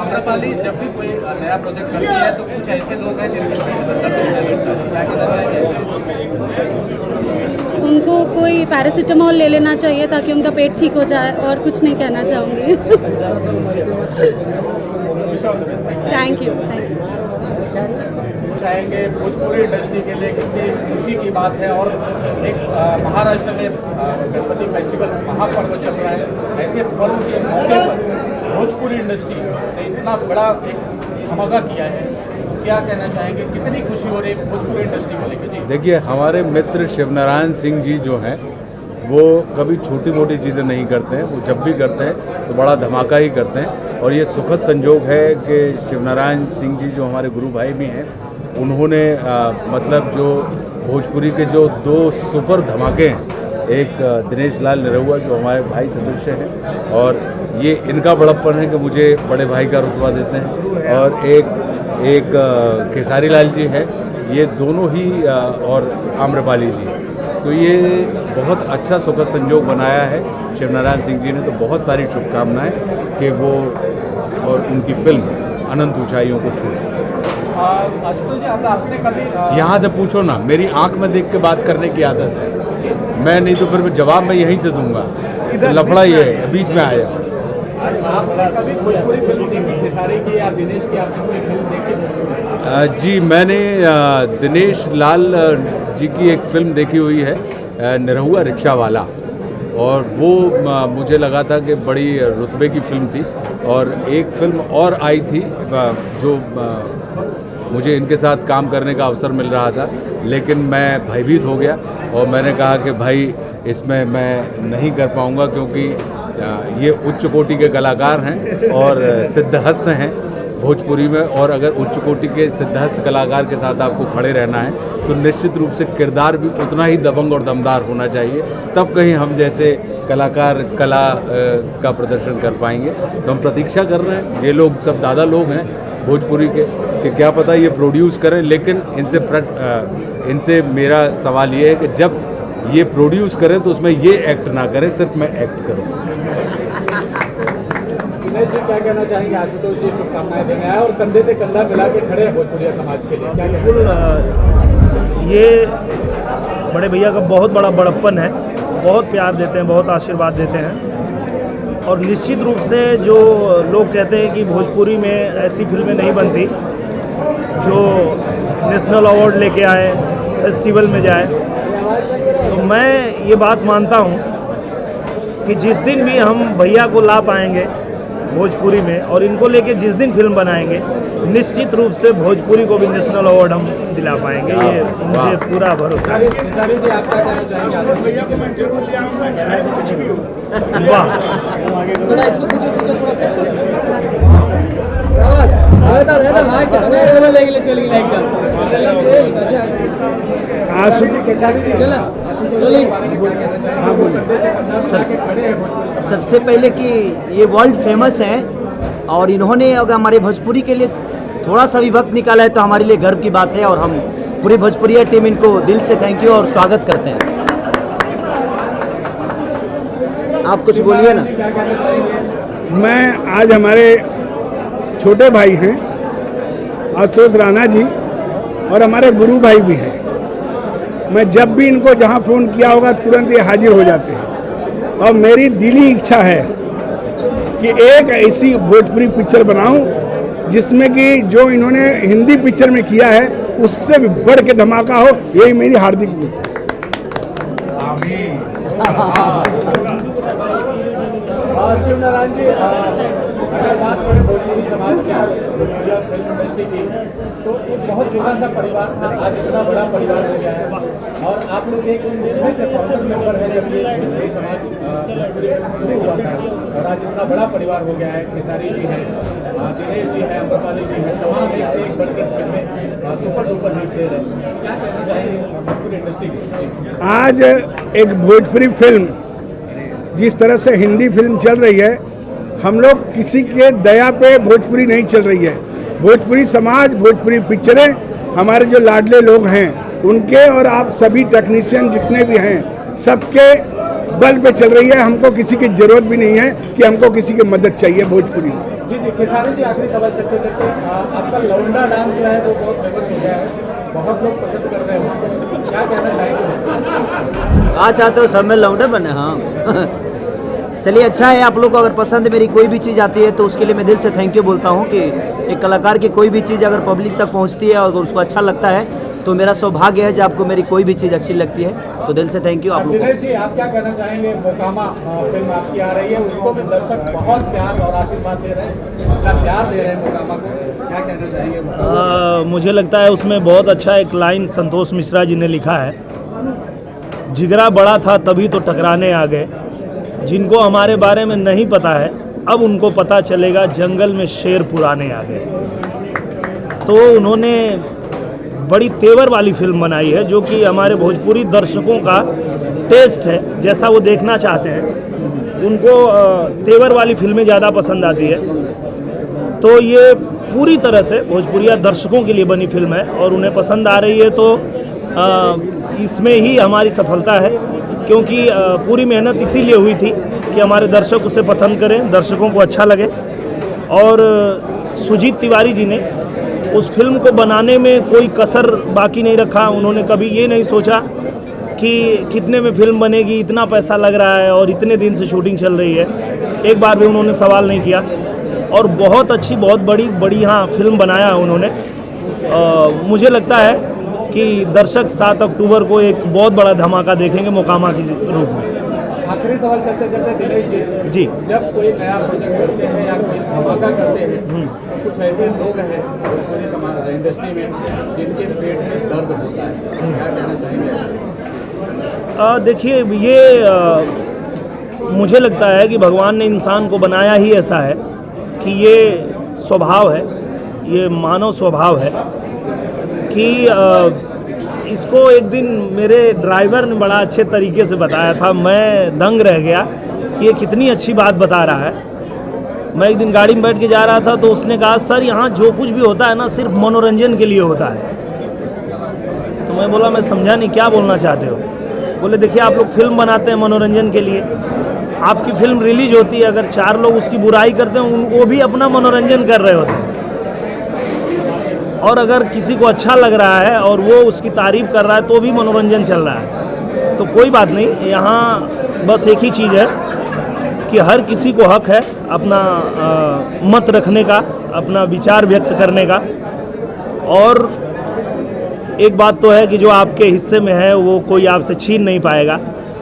आम्रपाली, जब भी कोई नया प्रोजेक्ट करती है तो कुछ ऐसे लोग हैं जिनके साथ मतलब क्या कहना चाहेंगे? उनको कोई पैरासीटामोल ले लेना चाहिए ताकि उनका पेट ठीक हो जाए, और कुछ नहीं कहना चाहूँगी। Thank you. चाहेंगे भोजपुरी इंडस्ट्री के लिए कितनी खुशी की बात है, और एक महाराष्ट्र में गणपति फेस्टिवल महापर्व चल रहा है, ऐसे पर्व के मौके पर भोजपुरी इंडस्ट्री ने इतना बड़ा एक धमाका किया है, क्या कहना चाहेंगे? कितनी खुशी हो रही है भोजपुरी इंडस्ट्री को लेकर? जी देखिए, हमारे मित्र शिवनारायण सिंह जी जो हैं वो कभी छोटी मोटी चीज़ें नहीं करते हैं, वो जब भी करते हैं तो बड़ा धमाका ही करते हैं। और ये सुखद संजोग है कि शिवनारायण सिंह जी जो हमारे गुरु भाई भी हैं, उन्होंने मतलब जो भोजपुरी के जो 2 सुपर धमाके हैं, एक दिनेश लाल निरहुआ जो हमारे भाई सदस्य हैं, और ये इनका बड़प्पन है कि मुझे बड़े भाई का रुतबा देते हैं, और एक खेसारी लाल जी है, ये दोनों ही और आम्रपाली जी। तो ये बहुत अच्छा सुखद संजोग बनाया है शिवनारायण सिंह जी ने। तो बहुत सारी शुभकामनाएं कि वो और उनकी फिल्म अनंत ऊंचाइयों को छूए। आशुतोष जी, आपने कभी यहाँ से पूछो ना, मेरी आंख में देख के बात करने की आदत है, मैं नहीं तो फिर जवाब मैं यहीं से दूंगा। लफड़ा ये है, बीच में आया। आपने कभी भोजपुरी फिल्म देखी खेसारी की या दिनेश की? आपने कोई फिल्म देखी? जी, मैंने दिनेश लाल जी की एक फिल्म देखी हुई है, निरहुआ रिक्शा वाला, और वो मुझे लगा था कि बड़ी रुतबे की फिल्म थी। और एक फिल्म और आई थी जो मुझे इनके साथ काम करने का अवसर मिल रहा था, लेकिन मैं भयभीत हो गया और मैंने कहा कि भाई इसमें मैं नहीं कर पाऊंगा, क्योंकि ये उच्च कोटि के कलाकार हैं और सिद्धहस्त हैं भोजपुरी में, और अगर उच्च कोटि के सिद्धहस्त कलाकार के साथ आपको खड़े रहना है तो निश्चित रूप से किरदार भी उतना ही दबंग और दमदार होना चाहिए, तब कहीं हम जैसे कलाकार कला का प्रदर्शन कर पाएंगे। तो हम प्रतीक्षा कर रहे हैं। ये लोग सब दादा लोग हैं भोजपुरी के, कि क्या पता ये प्रोड्यूस करें, लेकिन इनसे मेरा सवाल ये है कि जब ये प्रोड्यूस करें तो उसमें ये एक्ट ना करें, सिर्फ मैं एक्ट करूँ। दिनेश जी क्या कहना चाहेंगे? आशुतोष जी शुभकामनाएं देने आए और कंधे से कंधा मिला के खड़े हैं भोजपुरिया समाज के लिए, क्या बिल्कुल ये बड़े भैया का बहुत बड़ा बड़प्पन है, बहुत प्यार देते हैं, बहुत आशीर्वाद देते हैं। और निश्चित रूप से जो लोग कहते हैं कि भोजपुरी में ऐसी फिल्में नहीं बनती जो नेशनल अवार्ड लेके आए, फेस्टिवल में जाए, तो मैं ये बात मानता हूँ कि जिस दिन भी हम भैया को ला पाएंगे भोजपुरी में और इनको लेके जिस दिन फिल्म बनाएंगे, निश्चित रूप से भोजपुरी को भी नेशनल अवार्ड हम दिला पाएंगे, ये मुझे पूरा भरोसा है। वाह, सबसे पहले कि ये वर्ल्ड फेमस हैं और इन्होंने अगर हमारे भोजपुरी के लिए थोड़ा सा भी वक्त निकाला है तो हमारे लिए गर्व की बात है और हम पूरी भोजपुरिया टीम इनको दिल से थैंक यू और स्वागत करते हैं। आप कुछ बोलिए ना। मैं आज हमारे छोटे भाई हैं आशुतोष राणा जी और हमारे गुरु भाई भी हैं। मैं जब भी इनको जहां फ़ोन किया होगा तुरंत ये हाजिर हो जाते हैं और मेरी दिली इच्छा है कि एक ऐसी भोजपुरी पिक्चर बनाऊं जिसमें कि जो इन्होंने हिंदी पिक्चर में किया है उससे भी बढ़ के धमाका हो, यही मेरी हार्दिक शिवनारायण जी, अगर बात करें भोजपुरी समाज की, भोजपुरी फिल्म इंडस्ट्री की, तो एक बहुत छोटा सा परिवार था, आज इतना बड़ा परिवार हो गया है और आप लोग एक उसमें से फाउंडर मेंबर है जब ये भोजपुरी समाज शुरू हुआ था और आज इतना बड़ा परिवार हो गया है। खेसारी जी हैं, दिनेश जी हैं, अमरपाली जी हैं, तमाम एक से एक बढ़ के फिल्में सुपर डुपर हिट दे रहे हैं, क्या कहना चाहेंगे भोजपुरी इंडस्ट्री की? आज एक भोजपुरी फिल्म जिस तरह से हिंदी फिल्म चल रही है, हम लोग किसी के दया पे भोजपुरी नहीं चल रही है। भोजपुरी समाज, भोजपुरी पिक्चरें हमारे जो लाडले लोग हैं उनके और आप सभी टेक्नीशियन जितने भी हैं सबके बल पे चल रही है। हमको किसी की जरूरत भी नहीं है कि हमको किसी की मदद चाहिए भोजपुरी में। जी जी, खेसारी जी आखिरी सवाल चलते चलते, आपका लौंडा डांस जो है वो बहुत फेमस हो गया है, बहुत लोग पसंद कर रहे हैं, क्या कहना चाहेंगे? आज चाहते हो सब में लौंडे बने। हाँ चलिए, अच्छा है। आप लोग को अगर पसंद मेरी कोई भी चीज़ आती है तो उसके लिए मैं दिल से थैंक यू बोलता हूँ कि एक कलाकार की कोई भी चीज़ अगर पब्लिक तक पहुँचती है और उसको अच्छा लगता है तो मेरा सौभाग्य है जब आपको मेरी कोई भी चीज़ अच्छी लगती है, तो दिल से थैंक यू आप लोगों को। जी, आप क्या कहना चाहेंगे? मोकामा फिल्म आपकी आ रही है, उसको भी दर्शक बहुत प्यार और आशीर्वाद दे रहे हैं, इतना प्यार दे रहे हैं मोकामा को, क्या कहना चाहेंगे? मुझे लगता है उसमें बहुत अच्छा एक लाइन संतोष मिश्रा जी ने लिखा है, जिगरा बड़ा था तभी तो टकराने आ गए, जिनको हमारे बारे में नहीं पता है अब उनको पता चलेगा, जंगल में शेर पुराने आ गए। तो उन्होंने बड़ी तेवर वाली फिल्म बनाई है जो कि हमारे भोजपुरी दर्शकों का टेस्ट है, जैसा वो देखना चाहते हैं उनको तेवर वाली फिल्में ज़्यादा पसंद आती है। तो ये पूरी तरह से भोजपुरिया दर्शकों के लिए बनी फिल्म है और उन्हें पसंद आ रही है, तो इसमें ही हमारी सफलता है, क्योंकि पूरी मेहनत इसीलिए हुई थी कि हमारे दर्शक उसे पसंद करें, दर्शकों को अच्छा लगे। और सुजीत तिवारी जी ने उस फिल्म को बनाने में कोई कसर बाकी नहीं रखा। उन्होंने कभी ये नहीं सोचा कि कितने में फिल्म बनेगी, इतना पैसा लग रहा है और इतने दिन से शूटिंग चल रही है, एक बार भी उन्होंने सवाल नहीं किया और बहुत अच्छी, बहुत बढ़िया फिल्म बनाया है उन्होंने। मुझे लगता है कि दर्शक 7 अक्टूबर को एक बहुत बड़ा धमाका देखेंगे मोकामा के रूप में। आखिरी सवाल चलते चलते दिनेश जी, जब कोई नया प्रोजेक्ट करते हैं या कोई धमाका करते हैं तो कुछ ऐसे लोग हैं भोजपुरी समाज इंडस्ट्री में जिनके पेट में दर्द होता है, क्या कहना चाहेंगे? देखिए, ये मुझे लगता है कि भगवान ने इंसान को बनाया ही ऐसा है कि ये स्वभाव है, ये मानव स्वभाव है कि इसको एक दिन मेरे ड्राइवर ने बड़ा अच्छे तरीके से बताया था, मैं दंग रह गया कि ये कितनी अच्छी बात बता रहा है। मैं एक दिन गाड़ी में बैठ के जा रहा था तो उसने कहा, सर यहाँ जो कुछ भी होता है ना सिर्फ मनोरंजन के लिए होता है। तो मैं बोला, मैं समझा नहीं, क्या बोलना चाहते हो? बोले, देखिए आप लोग फिल्म बनाते हैं मनोरंजन के लिए, आपकी फिल्म रिलीज होती है, अगर 4 लोग उसकी बुराई करते हैं, वो भी अपना मनोरंजन कर रहे होते हैं। और अगर किसी को अच्छा लग रहा है और वो उसकी तारीफ कर रहा है तो भी मनोरंजन चल रहा है। तो कोई बात नहीं, यहाँ बस एक ही चीज़ है कि हर किसी को हक है अपना मत रखने का, अपना विचार व्यक्त करने का। और एक बात तो है कि जो आपके हिस्से में है वो कोई आपसे छीन नहीं पाएगा,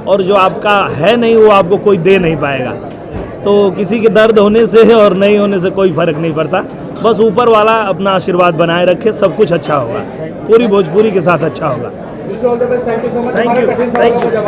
और जो आपका है नहीं वो आपको कोई दे नहीं पाएगा। तो किसी के दर्द होने से और नहीं होने से कोई फर्क नहीं पड़ता। बस ऊपर वाला अपना आशीर्वाद बनाए रखे, सब कुछ अच्छा होगा, पूरी भोजपुरी के साथ अच्छा होगा। Thank you so much. Thank you.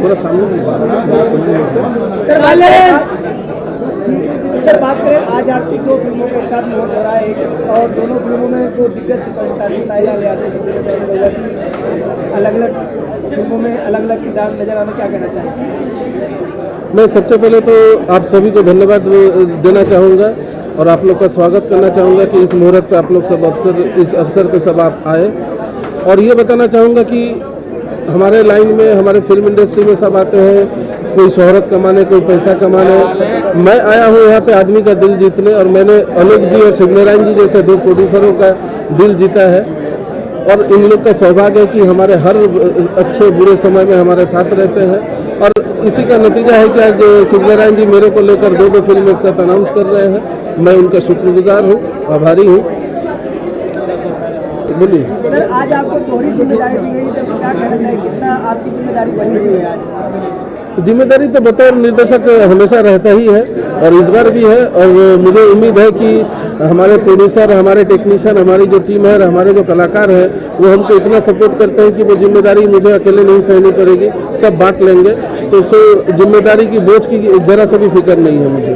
थोड़ा सामने सर बात करें, आज आपकी 2 फिल्मों के एक साथ मोड़ हो रहा है, एक और दोनों फिल्मों में 2 दिग्गज सुपरस्टार की साहिला यादव, अलग अलग फिल्मों में अलग अलग किरदार नजर आना, क्या कहना चाहिए सर? मैं सबसे पहले तो आप सभी को धन्यवाद देना चाहूँगा और आप लोग का स्वागत करना चाहूँगा कि इस मुहूर्त पे आप लोग सब इस अवसर पे सब आप आए। और ये बताना चाहूँगा कि हमारे लाइन में, हमारे फिल्म इंडस्ट्री में सब आते हैं, कोई शोहरत कमाने, कोई पैसा कमाने। मैं आया हूँ यहाँ पे आदमी का दिल जीतने, और मैंने अलोक जी और शिवनारायण जी जैसे 2 प्रोड्यूसरों का दिल जीता है। और इन लोग का सौभाग्य है कि हमारे हर अच्छे बुरे समय में हमारे साथ रहते हैं, और इसी का नतीजा है कि आज शिवनारायण जी मेरे को लेकर 2 फिल्म एक साथ अनाउंस कर रहे हैं। मैं उनका शुक्रगुजार हूँ, आभारी हूँ। बोलिए सर, आज आपको दोहरी जिम्मेदारी दी गई, तो क्या कहना चाहिए, कितना आपकी जिम्मेदारी बढ़ी हुई है आज? जिम्मेदारी तो बतौर निर्देशक हमेशा रहता ही है, और इस बार भी है। और मुझे उम्मीद है कि हमारे प्रोड्यूसर, हमारे टेक्नीशियन, हमारी जो टीम है, हमारे जो कलाकार हैं, वो हमको इतना सपोर्ट करते हैं कि वो जिम्मेदारी मुझे अकेले नहीं सहनी पड़ेगी, सब बांट लेंगे। तो जिम्मेदारी की बोझ की जरा सा भी फिक्र नहीं है मुझे,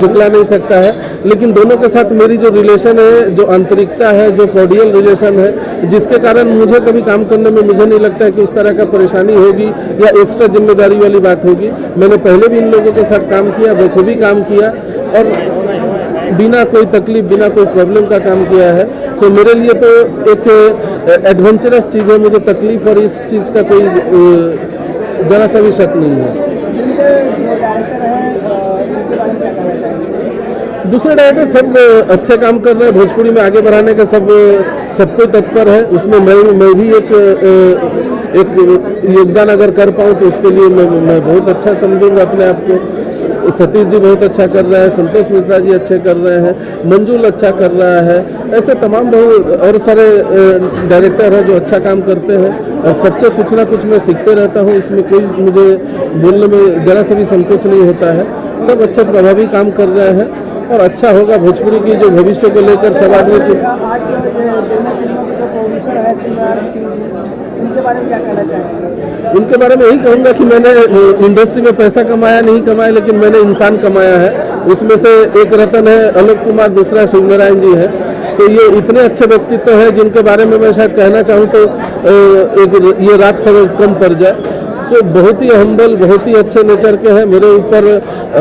झुकला नहीं सकता है। लेकिन दोनों के साथ मेरी जो रिलेशन है, जो आंतरिकता है, जो कॉर्डियल रिलेशन है, जिसके कारण मुझे कभी काम करने में मुझे नहीं लगता है कि उस तरह का परेशानी होगी या एक्स्ट्रा जिम्मेदारी वाली बात होगी। मैंने पहले भी इन लोगों के साथ काम किया, बखूबी काम किया, और बिना कोई तकलीफ, बिना कोई प्रॉब्लम का काम किया है। सो मेरे लिए तो एक एडवेंचरस चीज़ है, मुझे तकलीफ और इस चीज़ का कोई जरा सा भी शक नहीं है। दूसरे डायरेक्टर सब अच्छे काम कर रहे हैं, भोजपुरी में आगे बढ़ाने का सबको तत्पर है। उसमें मैं भी एक योगदान अगर कर पाऊँ तो उसके लिए मैं बहुत अच्छा समझूंगा अपने आप को। सतीश जी बहुत अच्छा कर रहे हैं, संतोष मिश्रा जी अच्छे कर रहे हैं, मंजुल अच्छा कर रहा है, ऐसे तमाम बहुत और सारे डायरेक्टर हैं जो अच्छा काम करते हैं, और सबसे कुछ ना कुछ मैं सीखते रहता हूँ। इसमें कोई मुझे बोलने में जरा सा भी संकोच नहीं होता है। सब अच्छे प्रभावी काम कर रहे हैं, और अच्छा होगा भोजपुरी की जो भविष्य को लेकर सब आदमी। उनके बारे में क्या कहना चाहेंगे? उनके बारे में यही कहूँगा कि मैंने इंडस्ट्री में पैसा कमाया नहीं कमाया, लेकिन मैंने इंसान कमाया है। उसमें से एक रतन है आलोक कुमार, दूसरा शिवनारायण जी है। तो ये इतने अच्छे व्यक्तित्व हैं जिनके बारे में मैं शायद कहना चाहूँ तो एक ये रात कम पड़ जाए। सो बहुत ही हम्बल, बहुत ही अच्छे नेचर के हैं, मेरे ऊपर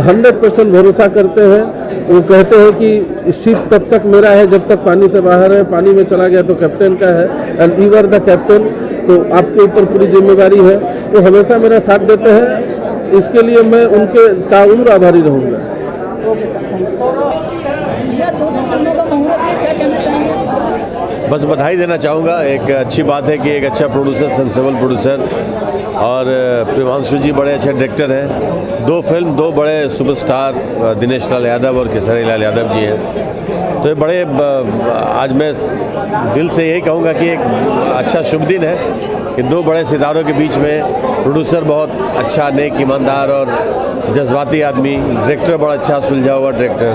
100% भरोसा करते हैं। वो कहते हैं कि शिप तब तक मेरा है जब तक पानी से बाहर है, पानी में चला गया तो कैप्टन का है, and you are the captain. तो आपके ऊपर पूरी जिम्मेदारी है। वो हमेशा मेरा साथ देते हैं, इसके लिए मैं उनके ताउम्र आभारी रहूँगा। Okay sir, thank you. बस बधाई देना चाहूँगा। एक अच्छी बात है कि एक अच्छा प्रोड्यूसर, सेंसेबल प्रोड्यूसर और प्रियांशु जी बड़े अच्छे डायरेक्टर हैं। 2 फिल्म 2 बड़े सुपरस्टार दिनेश लाल यादव और खेसारी लाल यादव जी हैं। तो ये बड़े आज मैं दिल से यही कहूँगा कि एक अच्छा शुभ दिन है कि 2 बड़े सितारों के बीच में प्रोड्यूसर बहुत अच्छा, नेक, ईमानदार और जज्बाती आदमी, डायरेक्टर बड़ा अच्छा सुलझा हुआ डायरेक्टर।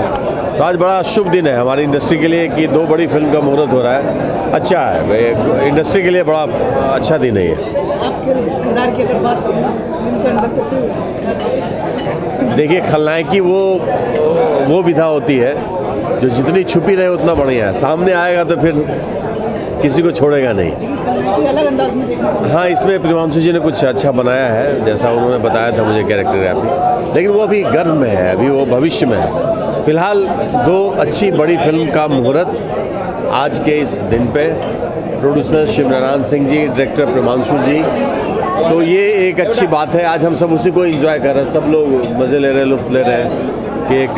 तो आज बड़ा शुभ दिन है हमारी इंडस्ट्री के लिए कि 2 बड़ी फिल्म का मुहूर्त हो रहा है। अच्छा है, इंडस्ट्री के लिए बड़ा अच्छा दिन है ये। आपके किरदार की अगर बात करें फिल्म के अंदर तो क्यों? देखिए, खलनायकी वो विधा होती है जो जितनी छुपी रहे उतना बढ़िया है। सामने आएगा तो फिर किसी को छोड़ेगा नहीं। अलग अंदाज में देखा। हाँ, इसमें प्रियांशु जी ने कुछ अच्छा बनाया है, जैसा उन्होंने बताया था मुझे कैरेक्टरग्राफी, लेकिन वो अभी गर्भ में है, अभी वो भविष्य में है। फिलहाल 2 अच्छी बड़ी फिल्म का मुहूर्त आज के इस दिन पे, प्रोड्यूसर शिवनारायण सिंह जी, डायरेक्टर प्रियांशु जी, तो ये एक अच्छी बात है। आज हम सब उसी को एंजॉय कर रहे हैं, सब लोग मज़े ले रहे हैं, लुत्फ़ ले रहे हैं कि एक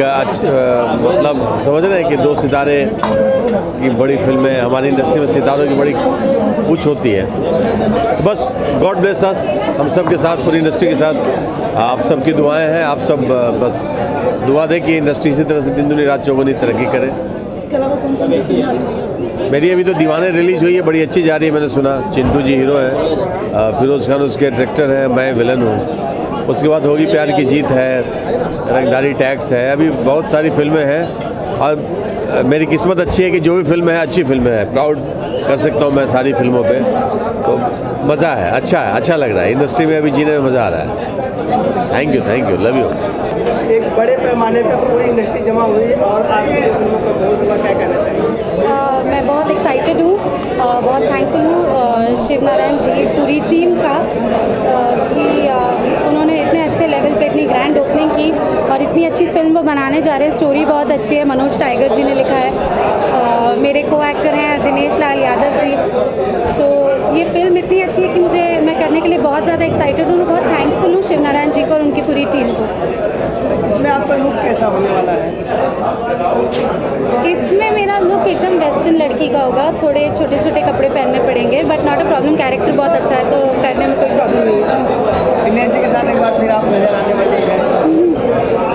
मतलब समझ रहे हैं कि 2 सितारे की बड़ी फिल्में, हमारी इंडस्ट्री में सितारों की बड़ी पूछ होती है। बस गॉड ब्लेस अस, हम सब के साथ, पूरी इंडस्ट्री के साथ आप सबकी दुआएं हैं। आप सब बस दुआ दें कि इंडस्ट्री इसी तरह से दिन दुनी रात चौगुनी तरक्की करे। इसके अलावा कौन सा फिल्म? मेरी अभी तो दीवाने रिलीज हुई है, बड़ी अच्छी जा रही है, मैंने सुना। चिंटू जी हीरो हैं, फिरोज़ खान उसके डायरेक्टर हैं, मैं विलन हूँ। उसके बाद होगी प्यार की जीत है, रंगदारी टैक्स है, अभी बहुत सारी फिल्में हैं और मेरी किस्मत अच्छी है कि जो भी फिल्म है अच्छी फिल्में हैं। प्राउड कर सकता हूँ मैं सारी फिल्मों पे, तो मज़ा है, अच्छा लग रहा है। इंडस्ट्री में अभी जीने में मज़ा आ रहा है। Thank you, love you. एक बड़े पैमाने पर पूरी इंडस्ट्री जमा हुई और आपकी फिल्मों का बहुत क्या कहना चाहिए? मैं बहुत एक्साइटेड हूँ, बहुत थैंकफुल हूँ शिवनारायण जी, पूरी टीम का कि उन्होंने इतने अच्छे लेवल पे इतनी ग्रैंड ओपनिंग की और इतनी अच्छी फिल्म वो बनाने जा रहे हैं। स्टोरी बहुत अच्छी है, मनोज टाइगर जी ने लिखा है, मेरे को एक्टर हैं दिनेश लाल यादव जी। तो ये फिल्म इतनी अच्छी है कि मैं करने के लिए बहुत ज़्यादा एक्साइटेड हूँ, बहुत थैंकफुल हूँ शिवनारायण जी को और उनकी पूरी टीम को। इसमें आपका लुक कैसा होने वाला है? इसमें मेरा लुक एकदम वेस्टर्न लड़की का होगा, थोड़े छोटे छोटे कपड़े पहनने पड़ेंगे, but not a problem, character बहुत अच्छा है तो करने में कोई प्रॉब्लम नहीं है। दिनेश जी के साथ एक बार फिर आप नजर आने वाली है।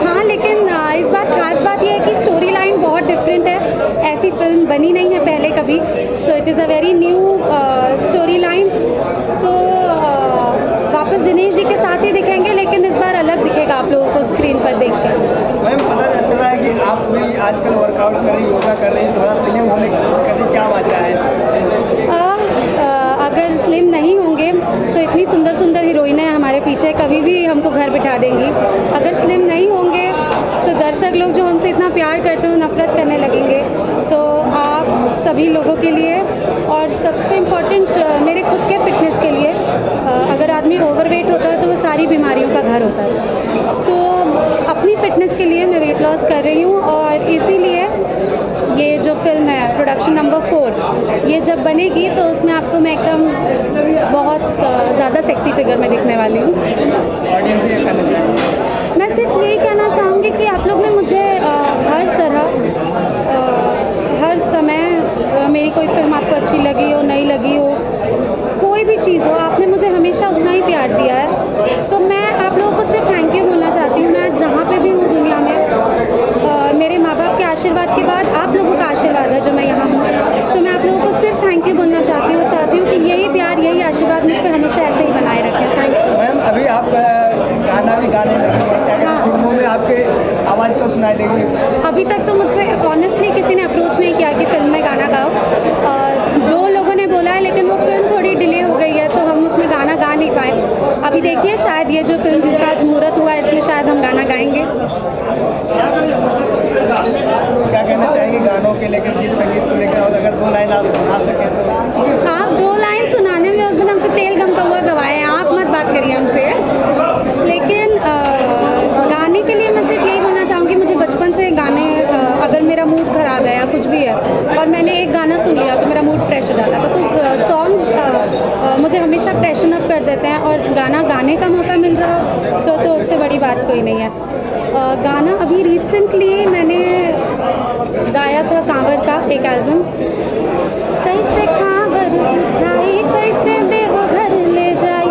हाँ, लेकिन इस बार खास बात यह है कि स्टोरी लाइन बहुत डिफरेंट है, ऐसी फिल्म बनी नहीं है पहले कभी, so it is a very new story line. तो वापस दिनेश जी के साथ ही दिखेंगे, लेकिन इस बार अलग दिखेगा आप लोगों को स्क्रीन पर देख कर। मैम, पता चल रहा है कि आप भी आजकल वर्कआउट कर रही, योगा कर रही, थोड़ा स्लिम होने की कोशिश कर रही, क्या वजह है? अगर स्लिम नहीं होंगे तो इतनी सुंदर सुंदर हीरोइनें हमारे पीछे कभी भी हमको घर बिठा देंगी। अगर स्लिम नहीं होंगे तो दर्शक लोग जो हमसे इतना प्यार करते हैं नफरत करने लगेंगे। तो आप सभी लोगों के लिए और सबसे इम्पोर्टेंट मेरे खुद के फिटनेस के लिए, अगर आदमी ओवरवेट होता है तो वो सारी बीमारियों का घर होता है। तो अपनी फिटनेस के लिए मैं वेट लॉस कर रही हूँ और इसीलिए ये जो फिल्म है प्रोडक्शन नंबर 4, ये जब बनेगी तो उसमें आपको मैं एकदम बहुत ज़्यादा सेक्सी फिगर में दिखने वाली हूँ। ऑडियंस ये कहना चाहिए? मैं सिर्फ यही कहना चाहूँगी कि आप लोग ने मुझे हर तरह हर समय मेरी कोई फिल्म आपको अच्छी लगी हो, नहीं लगी हो, कोई भी चीज़ हो, आपने मुझे हमेशा उतना ही प्यार दिया है। तो मैं आप लोगों को सिर्फ थैंक यू बोलना चाहती हूँ। मैं जहाँ पे भी हूँ दुनिया में, मेरे माँ बाप के आशीर्वाद के बाद आप लोगों का आशीर्वाद है जो मैं यहाँ हूँ, तो मैं आप लोगों को सिर्फ थैंक यू बोलना चाहती हूँ। चाहती हूँ कि यही प्यार, यही आशीर्वाद मुझ पर हमेशा ऐसे ही बनाए रखें। Thank you. मैम, अभी आप गाना भी गाने लगे हैं, हाँ। फिल्मों में आपके आवाज़ तो सुनाई देगी? अभी तक तो मुझसे ऑनेस्टली किसी ने अप्रोच नहीं किया कि फिल्म में गाना गाओ। 2 लोगों ने बोला है, लेकिन वो फिल्म थोड़ी डिले हो गई है तो हम उसमें गाना गा नहीं पाए। अभी देखिए, शायद ये जो फिल्म जिसका आज मुहूर्त हुआ है इसमें शायद हम गाना गाएंगे। क्या कहना चाहेंगे गानों के लेकर, गीत संगीत को लेकर, और अगर 2 लाइन आप सुना सकें तो? आप 2 लाइन सुनाने में उस दिन हमसे तेल गम का हुआ गवाए हैं, आप मत बात करिए हमसे। लेकिन गाने के लिए मैं सिर्फ यही बोलना चाहूँगी, मुझे बचपन से गाने, अगर मेरा मूड ख़राब है या कुछ भी है और मैंने एक गाना सुन लिया तो मेरा मूड फ्रेश हो जाता था। तो सॉन्ग्स मुझे हमेशा फ्रेशन अप कर देते हैं और गाना गाने का मौका मिल रहा तो उससे बड़ी बात कोई नहीं है। गाना अभी रिसेंटली मैंने गाया था कांवर का एक एल्बम, कैसे कांवर उठाई कैसे देवघर ले जाई,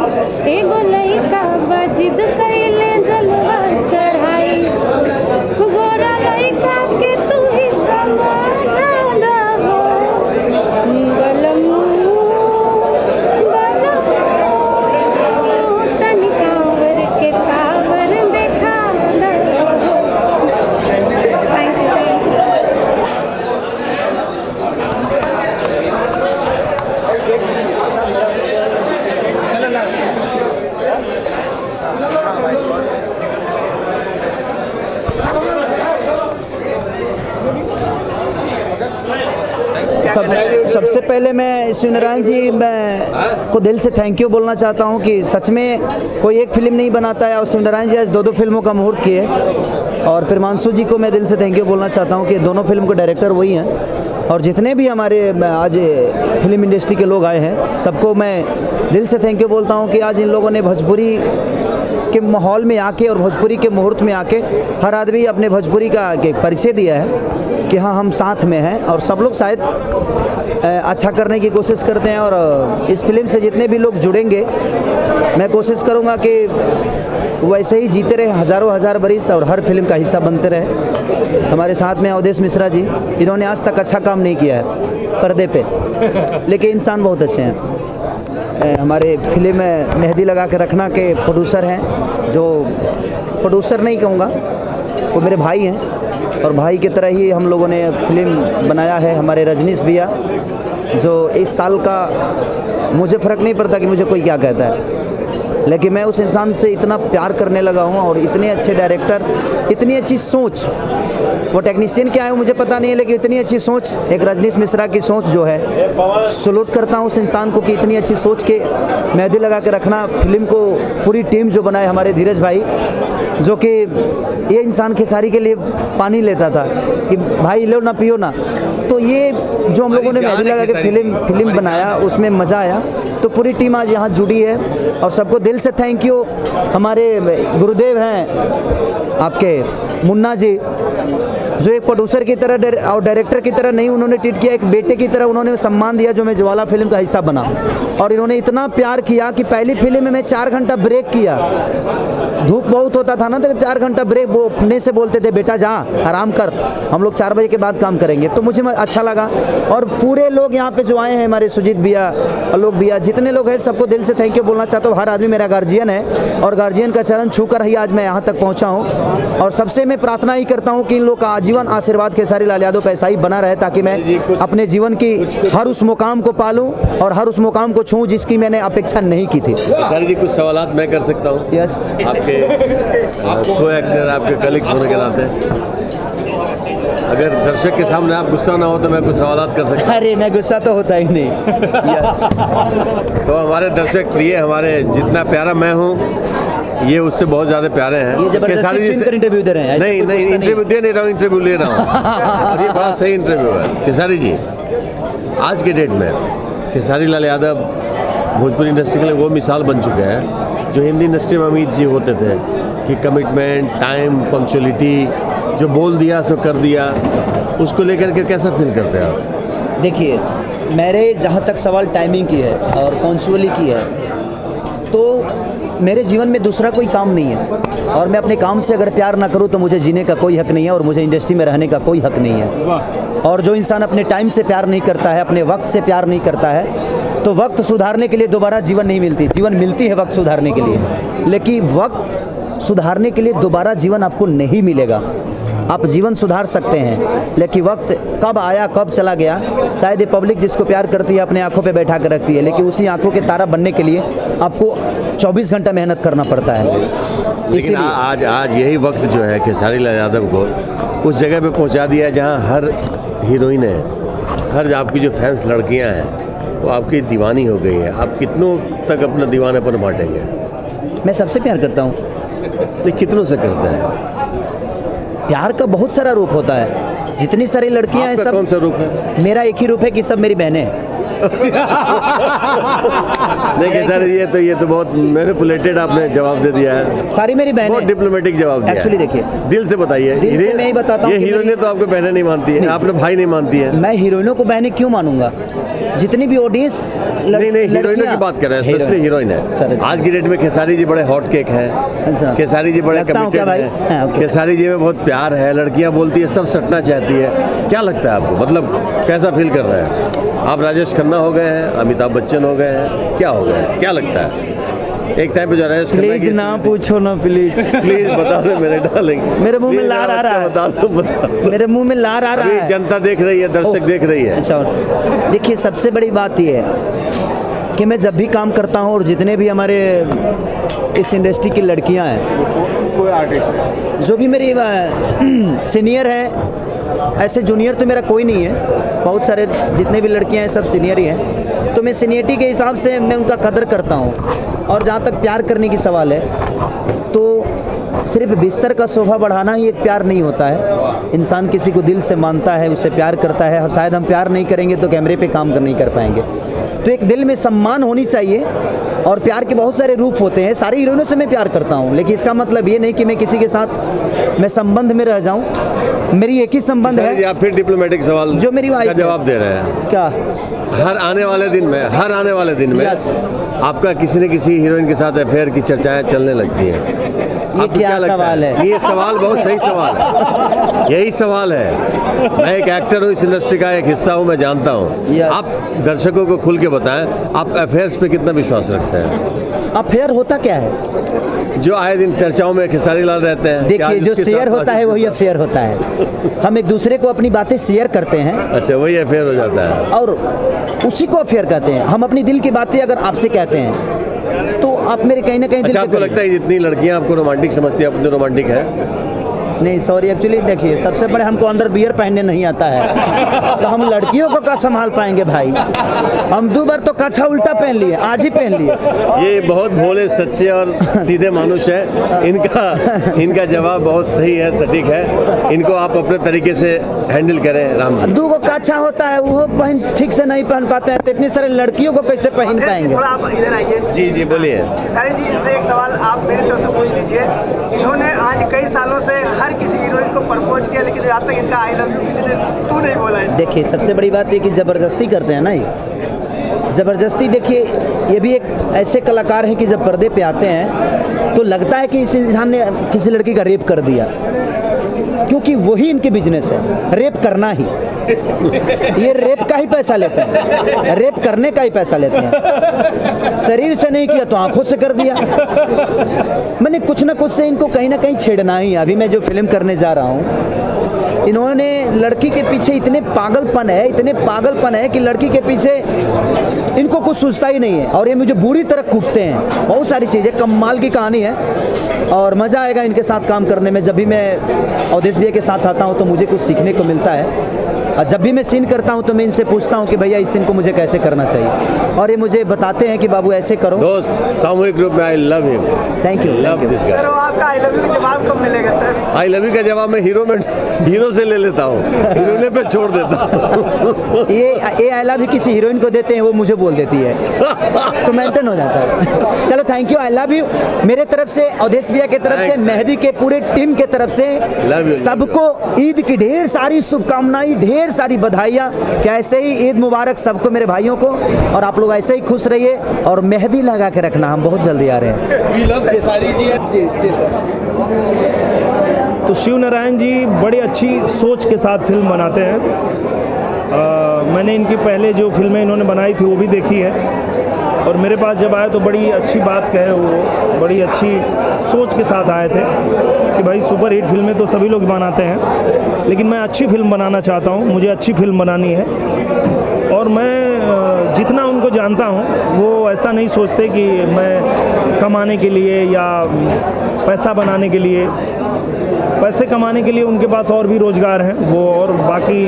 एगो पहले मैं शिवनारायण जी को दिल से थैंक यू बोलना चाहता हूं कि सच में कोई एक फिल्म नहीं बनाता है और शिवनारायण जी आज 2 फिल्मों का मुहूर्त किए। और प्रेमांशु जी को मैं दिल से थैंक यू बोलना चाहता हूं कि दोनों फिल्म के डायरेक्टर वही हैं। और जितने भी हमारे आज फिल्म इंडस्ट्री के लोग आए हैं सबको मैं दिल से थैंक यू बोलता हूं कि आज इन लोगों ने भोजपुरी के माहौल में आके और भोजपुरी के मुहूर्त में आके हर आदमी अपने भोजपुरी का एक परिचय दिया है कि हाँ हम साथ में हैं। और सब लोग शायद अच्छा करने की कोशिश करते हैं और इस फिल्म से जितने भी लोग जुड़ेंगे मैं कोशिश करूँगा कि वैसे ही जीते रहे हज़ारों बरिस और हर फिल्म का हिस्सा बनते रहे। हमारे साथ में अवधेश मिश्रा जी, इन्होंने आज तक अच्छा काम नहीं किया है पर्दे पे, लेकिन इंसान बहुत अच्छे हैं। हमारे फिल्म में मेहंदी लगा के रखना के प्रोड्यूसर हैं, जो प्रोड्यूसर नहीं कहूँगा, वो मेरे भाई हैं और भाई की तरह ही हम लोगों ने फिल्म बनाया है। हमारे रजनीश भैया जो इस साल का, मुझे फ़र्क नहीं पड़ता कि मुझे कोई क्या कहता है, लेकिन मैं उस इंसान से इतना प्यार करने लगा हूँ और इतने अच्छे डायरेक्टर, इतनी अच्छी सोच, वो टेक्नीशियन क्या है मुझे पता नहीं है, लेकिन इतनी अच्छी सोच, एक रजनीश मिश्रा की सोच जो है, सलूट करता हूँ उस इंसान को कि इतनी अच्छी सोच के मेहंदी लगा के रखना। फिल्म को पूरी टीम जो बनाए हमारे धीरज भाई, जो कि ये इंसान खेसारी के लिए पानी लेता था कि भाई लो ना पियो ना, तो ये जो हम लोगों ने मेहंदी लगा के फिल्म बनाया उसमें मज़ा आया। तो पूरी टीम आज यहाँ जुड़ी है और सबको दिल से थैंक यू। हमारे गुरुदेव हैं आपके मुन्ना जी, जो एक प्रोड्यूसर की तरह और डायरेक्टर की तरह नहीं उन्होंने ट्रीट किया, एक बेटे की तरह उन्होंने सम्मान दिया जो मैं ज्वाला फिल्म का हिस्सा बना। और इन्होंने इतना प्यार किया कि पहली फिल्म में मैं 4 घंटा ब्रेक किया, धूप बहुत होता था ना, तो 4 घंटा ब्रेक वो अपने से बोलते थे बेटा जा आराम कर, हम लोग 4 बजे के बाद काम करेंगे। तो मुझे अच्छा लगा। और पूरे लोग यहाँ पे जो आए हैं, हमारे सुजीत भैया, आलोक भैया, जितने लोग हैं सबको दिल से थैंक यू बोलना चाहता हूँ। हर आदमी मेरा गार्जियन है और गार्जियन का चरण छू कर ही आज मैं यहाँ तक पहुँचा हूँ। और सबसे मैं प्रार्थना ही करता हूँ कि इन लोग का आजीवन आशीर्वाद खेसारी लाल यादव पे ऐसा ही बना रहे, ताकि मैं अपने जीवन की हर उस मुकाम को पालूं और हर उस मुकाम को छूं जिसकी मैंने अपेक्षा नहीं की थी। खेसारी जी कुछ सवालात मैं कर सकता हूँ? यस। आपके को एक्टर, आपके कलीग्स होने के नाते, अगर दर्शक के सामने आप गुस्सा ना हो तो मैं कुछ सवालात कर सकता हूँ? अरे मैं गुस्सा तो होता ही नहीं। तो हमारे दर्शक प्रिय, हमारे जितना प्यारा मैं हूँ ये उससे बहुत ज़्यादा प्यारे हैं। ये खेसारी जी से इंटरव्यू दे रहे हैं? नहीं इंटरव्यू दे नहीं रहा हूँ, इंटरव्यू ले रहा हूँ। और ये बड़ा सही इंटरव्यू है। खेसारी जी आज के डेट में खेसारी लाल यादव भोजपुरी इंडस्ट्री के लिए वो मिसाल बन चुके हैं जो हिंदी इंडस्ट्री में अमित जी होते थे कि कमिटमेंट, टाइम, पंक्चुअलिटी, जो बोल दिया सो कर दिया, उसको लेकर के कैसा फील करते हैं आप? देखिए, मेरे जहाँ तक सवाल टाइमिंग की है और पंक्चुअलिटी की है, तो मेरे जीवन में दूसरा कोई काम नहीं है और मैं अपने काम से अगर प्यार ना करूँ तो मुझे जीने का कोई हक नहीं है और मुझे इंडस्ट्री में रहने का कोई हक नहीं है। और जो इंसान अपने टाइम से प्यार नहीं करता है, अपने वक्त से प्यार नहीं करता है, तो वक्त सुधारने के लिए दोबारा जीवन नहीं मिलती। जीवन मिलती है वक्त सुधारने के लिए, लेकिन वक्त सुधारने के लिए दोबारा जीवन आपको नहीं मिलेगा। आप जीवन सुधार सकते हैं, लेकिन वक्त कब आया कब चला गया, शायद ये पब्लिक जिसको प्यार करती है अपने आंखों पे बैठा कर रखती है, लेकिन उसी आंखों के तारा बनने के लिए आपको 24 घंटा मेहनत करना पड़ता है। लेकिन आज यही वक्त जो है खेसारी लाल यादव को उस जगह पे पहुंचा दिया जहां हर हीरोइन है, हर आपकी जो फैंस लड़कियां हैं वो आपकी दीवानी हो गई है। आप कितनों तक अपना दीवानापन बांटेंगे? मैं सबसे प्यार करता हूँ। तो कितनों से करते हैं? प्यार का बहुत सारा रूप होता है, जितनी सारी लड़कियां हैं सब। कौन सा रूप है? मेरा एक ही रूप है कि सब मेरी बहनें हैं। नहीं खेसारी जी, ये तो बहुत मैनिपुलेटेड आपने जवाब दे दिया है। सारी मेरी बहनें, बहुत डिप्लोमेटिक जवाब दिया। एक्चुअली देखिए, दिल से बताइए। दिल से मैं ही बताता हूँ। ये हीरोइनें तो आपको बहनें नहीं मानती है, आपने भाई नहीं मानती है। मैं हीरोइनों को बहनें क्यों मानूंगा? जितनी भी ऑडियंस नहीं हीरोइनों की बात कर रहे हैं, स्पेशली हीरोइन है। आज की डेट में खेसारी जी बड़े हॉट केक हैं, खेसारी जी बड़े कमिटेड हैं, खेसारी जी में बहुत प्यार है, लड़कियां बोलती है सब सटना चाहती है। क्या लगता है आपको, मतलब कैसा फील कर रहे हैं आप? राजेश खन्ना हो गए हैं, अमिताभ बच्चन हो गए हैं, क्या हो गए हैं? क्या लगता है एक टाइम पे जो राजेश खन्ना, प्लीज ना पूछो ना, प्लीज प्लीज बता दो मेरे डार्लिंग। मेरे मुंह में लार आ रहा है, बता दो। मेरे मुंह में लार आ रहा है। जनता देख रही है, दर्शक देख रही है। अच्छा, देखिए सबसे बड़ी बात यह है कि मैं जब भी काम करता हूँ और जितने भी हमारे इस इंडस्ट्री की लड़कियाँ हैं, जो भी मेरी सीनियर हैं ऐसे जूनियर तो मेरा कोई नहीं है, बहुत सारे जितने भी लड़कियां हैं सब सीनियर ही हैं, तो मैं सीनियरिटी के हिसाब से मैं उनका कदर करता हूँ। और जहाँ तक प्यार करने की सवाल है, तो सिर्फ बिस्तर का शोभा बढ़ाना ही एक प्यार नहीं होता है। इंसान किसी को दिल से मानता है, उसे प्यार करता है। शायद हम प्यार नहीं करेंगे तो कैमरे पे काम नहीं कर पाएंगे। तो एक दिल में सम्मान होनी चाहिए। और प्यार के बहुत सारे रूप होते हैं। सारी हीरोइनों से मैं प्यार करता हूँ, लेकिन इसका मतलब ये नहीं कि मैं किसी के साथ मैं संबंध में रह जाऊँ। मेरी एक ही संबंध है। आप फिर डिप्लोमेटिक सवाल जो मेरी वाइफ का जवाब दे रहे हैं क्या? हर आने वाले दिन में आपका किसी न किसी हीरोइन के साथ अफेयर की चर्चाएं चलने लगती हैं। ये क्या सवाल है? ये सवाल बहुत सही सवाल है। यही सवाल है। मैं एक एक्टर हूँ, इस इंडस्ट्री का एक हिस्सा हूँ, मैं जानता हूँ। आप दर्शकों को खुल के बताएं, आप अफेयर्स पे कितना विश्वास रखते हैं? अफेयर होता क्या है? जो आए दिन चर्चाओं में खेसारी लाल रहते हैं। देखिए, जो शेयर होता है वही अफेयर होता है। हम एक दूसरे को अपनी बातें शेयर करते हैं। अच्छा, वही अफेयर हो जाता है और उसी को अफेयर कहते हैं। हम अपनी दिल की बातें अगर आपसे कहते हैं तो आप मेरे कहीं ना कहीं अच्छा, आपको लगता है जितनी लड़कियां आपको रोमांटिक समझती है, अपने रोमांटिक है? नहीं, सॉरी, एक्चुअली देखिए, सबसे बड़े हमको अंडर बियर पहनने नहीं आता है, तो हम लड़कियों को क्या संभाल पाएंगे भाई? हम 2 बार तो कच्छा उल्टा पहन लिए, आज ही पहन लिए। ये बहुत भोले, सच्चे और सीधे मानुष है। इनका जवाब बहुत सही है, सटीक है। इनको आप अपने तरीके से हैंडल करें। राम जी, 2 कच्छा होता है, वो पहन ठीक से नहीं पहन पाते हैं, तो इतनी सारे लड़कियों को कैसे पहन पाएंगे? थोड़ा आप इधर आइए। जी बोलिए। खेसारी जी, इनसे एक सवाल आप मेरी तरफ से पूछ लीजिए। इन्होंने आज कई सालों से हर किसी हीरोइन को प्रपोज किया, लेकिन आज तक इनका आई लव यू किसी ने तू नहीं बोला है। देखिए, सबसे बड़ी बात ये कि ज़बरदस्ती करते हैं ना, ये ज़बरदस्ती। देखिए, ये भी एक ऐसे कलाकार हैं कि जब पर्दे पे आते हैं तो लगता है कि इस इंसान ने किसी लड़की का रेप कर दिया, क्योंकि वही इनके बिजनेस है, रेप करना ही। ये रेप का ही पैसा लेते हैं, रेप करने का ही पैसा लेते हैं। शरीर से नहीं किया तो आंखों से कर दिया। मैंने कुछ ना कुछ से इनको कहीं ना कहीं छेड़ना ही। अभी मैं जो फिल्म करने जा रहा हूँ, इन्होंने लड़की के पीछे इतने पागलपन है कि लड़की के पीछे इनको कुछ सूझता ही नहीं है, और ये मुझे बुरी तरह कूटते हैं। बहुत सारी चीज़ें, कमाल की कहानी है और मज़ा आएगा इनके साथ काम करने में। जब भी मैं अवधेश भैया के साथ आता हूँ तो मुझे कुछ सीखने को मिलता है। और जब भी मैं सीन करता हूँ तो मैं इनसे पूछता हूँ कि भैया इस सीन को मुझे कैसे करना चाहिए, और ये मुझे बताते हैं कि बाबू ऐसे करो। दोस्त, सामूहिक रूप में I love him. Thank you. Sir, आपका आई लव यू का जवाब कब मिलेगा सर? आई लव यू का जवाब मैं हीरो से ले लेता हूँ, हीरोइन पे छोड़ देता हूँ। ये आई लव यू किसी हीरोइन को देते हैं, वो मुझे बोल देती है, तो मेंटेन हो जाता है। चलो, thank you, I love you. मेरे तरफ से, अवधेश भैया की तरफ से, मेहदी के पूरे टीम के तरफ से सबको ईद की ढेर सारी शुभकामनाएं, ढेर सारी बधाइयाँ। कि ऐसे ही ईद मुबारक सबको, मेरे भाइयों को, और आप लोग ऐसे ही खुश रहिए और मेहंदी लगा के रखना। हम बहुत जल्दी आ रहे हैं। जी सर। तो शिव नारायण जी बड़ी अच्छी सोच के साथ फिल्म बनाते हैं। मैंने इनकी पहले जो फिल्में इन्होंने बनाई थी वो भी देखी है, और मेरे पास जब आए तो बड़ी अच्छी बात कहे, वो बड़ी अच्छी सोच के साथ आए थे कि भाई सुपर हिट फिल्में तो सभी लोग बनाते हैं, लेकिन मैं अच्छी फिल्म बनाना चाहता हूँ, मुझे अच्छी फिल्म बनानी है। और मैं जितना उनको जानता हूँ वो ऐसा नहीं सोचते कि मैं कमाने के लिए या पैसा बनाने के लिए, पैसे कमाने के लिए उनके पास और भी रोज़गार हैं वो, और बाकी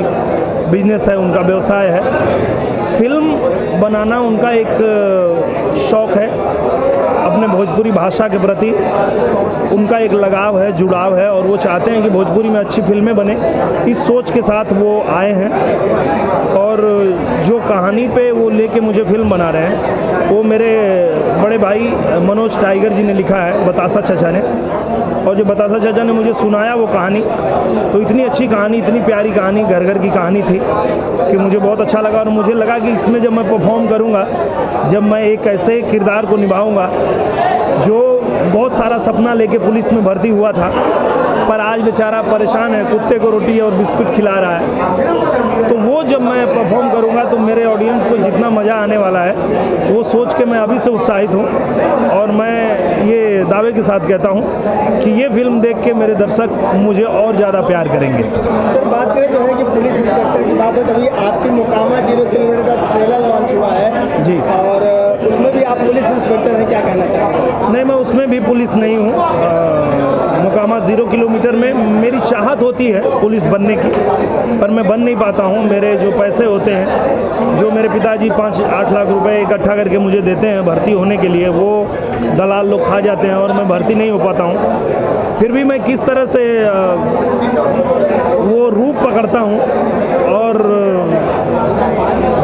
बिजनेस है उनका, व्यवसाय है। फिल्म बनाना उनका एक शौक़ है, अपने भोजपुरी भाषा के प्रति उनका एक लगाव है, जुड़ाव है, और वो चाहते हैं कि भोजपुरी में अच्छी फिल्में बने। इस सोच के साथ वो आए हैं, और जो कहानी पे वो लेके मुझे फिल्म बना रहे हैं वो मेरे बड़े भाई मनोज टाइगर जी ने लिखा है, बतासा चाचा ने। और जो बतासा चाचा ने मुझे सुनाया वो कहानी, तो इतनी अच्छी कहानी, इतनी प्यारी कहानी, घर घर की कहानी थी कि मुझे बहुत अच्छा लगा। और मुझे लगा कि इसमें जब मैं परफॉर्म करूँगा, जब मैं एक ऐसे किरदार को निभाऊँगा जो बहुत सारा सपना लेके पुलिस में भर्ती हुआ था, पर आज बेचारा परेशान है, कुत्ते को रोटी और बिस्कुट खिला रहा है, तो वो जब मैं परफॉर्म करूँगा तो मेरे ऑडियंस को जितना मज़ा आने वाला है, वो सोच के मैं अभी से उत्साहित हूँ। और मैं ये दावे के साथ कहता हूँ कि ये फिल्म देख के मेरे दर्शक मुझे और ज़्यादा प्यार करेंगे। सर, बात करें जो है कि पुलिस इंस्पेक्टर की बात है, तभी आपकी मुकामा 0 किलोमीटर का ट्रेलर लॉन्च हुआ है जी, और उसमें भी आप पुलिस इंस्पेक्टर हैं, क्या कहना चाहेंगे? नहीं, मैं उसमें भी पुलिस नहीं हूँ। मुकामा 0 किलोमीटर में मेरी चाहत होती है पुलिस बनने की, पर मैं बन नहीं पाता हूँ। मेरे जो पैसे होते हैं, जो मेरे पिताजी 5-8 लाख रुपए इकट्ठा करके मुझे देते हैं भर्ती होने के लिए, वो दलाल लोग खा जाते हैं और मैं भर्ती नहीं हो पाता हूँ। फिर भी मैं किस तरह से वो रूप पकड़ता हूँ और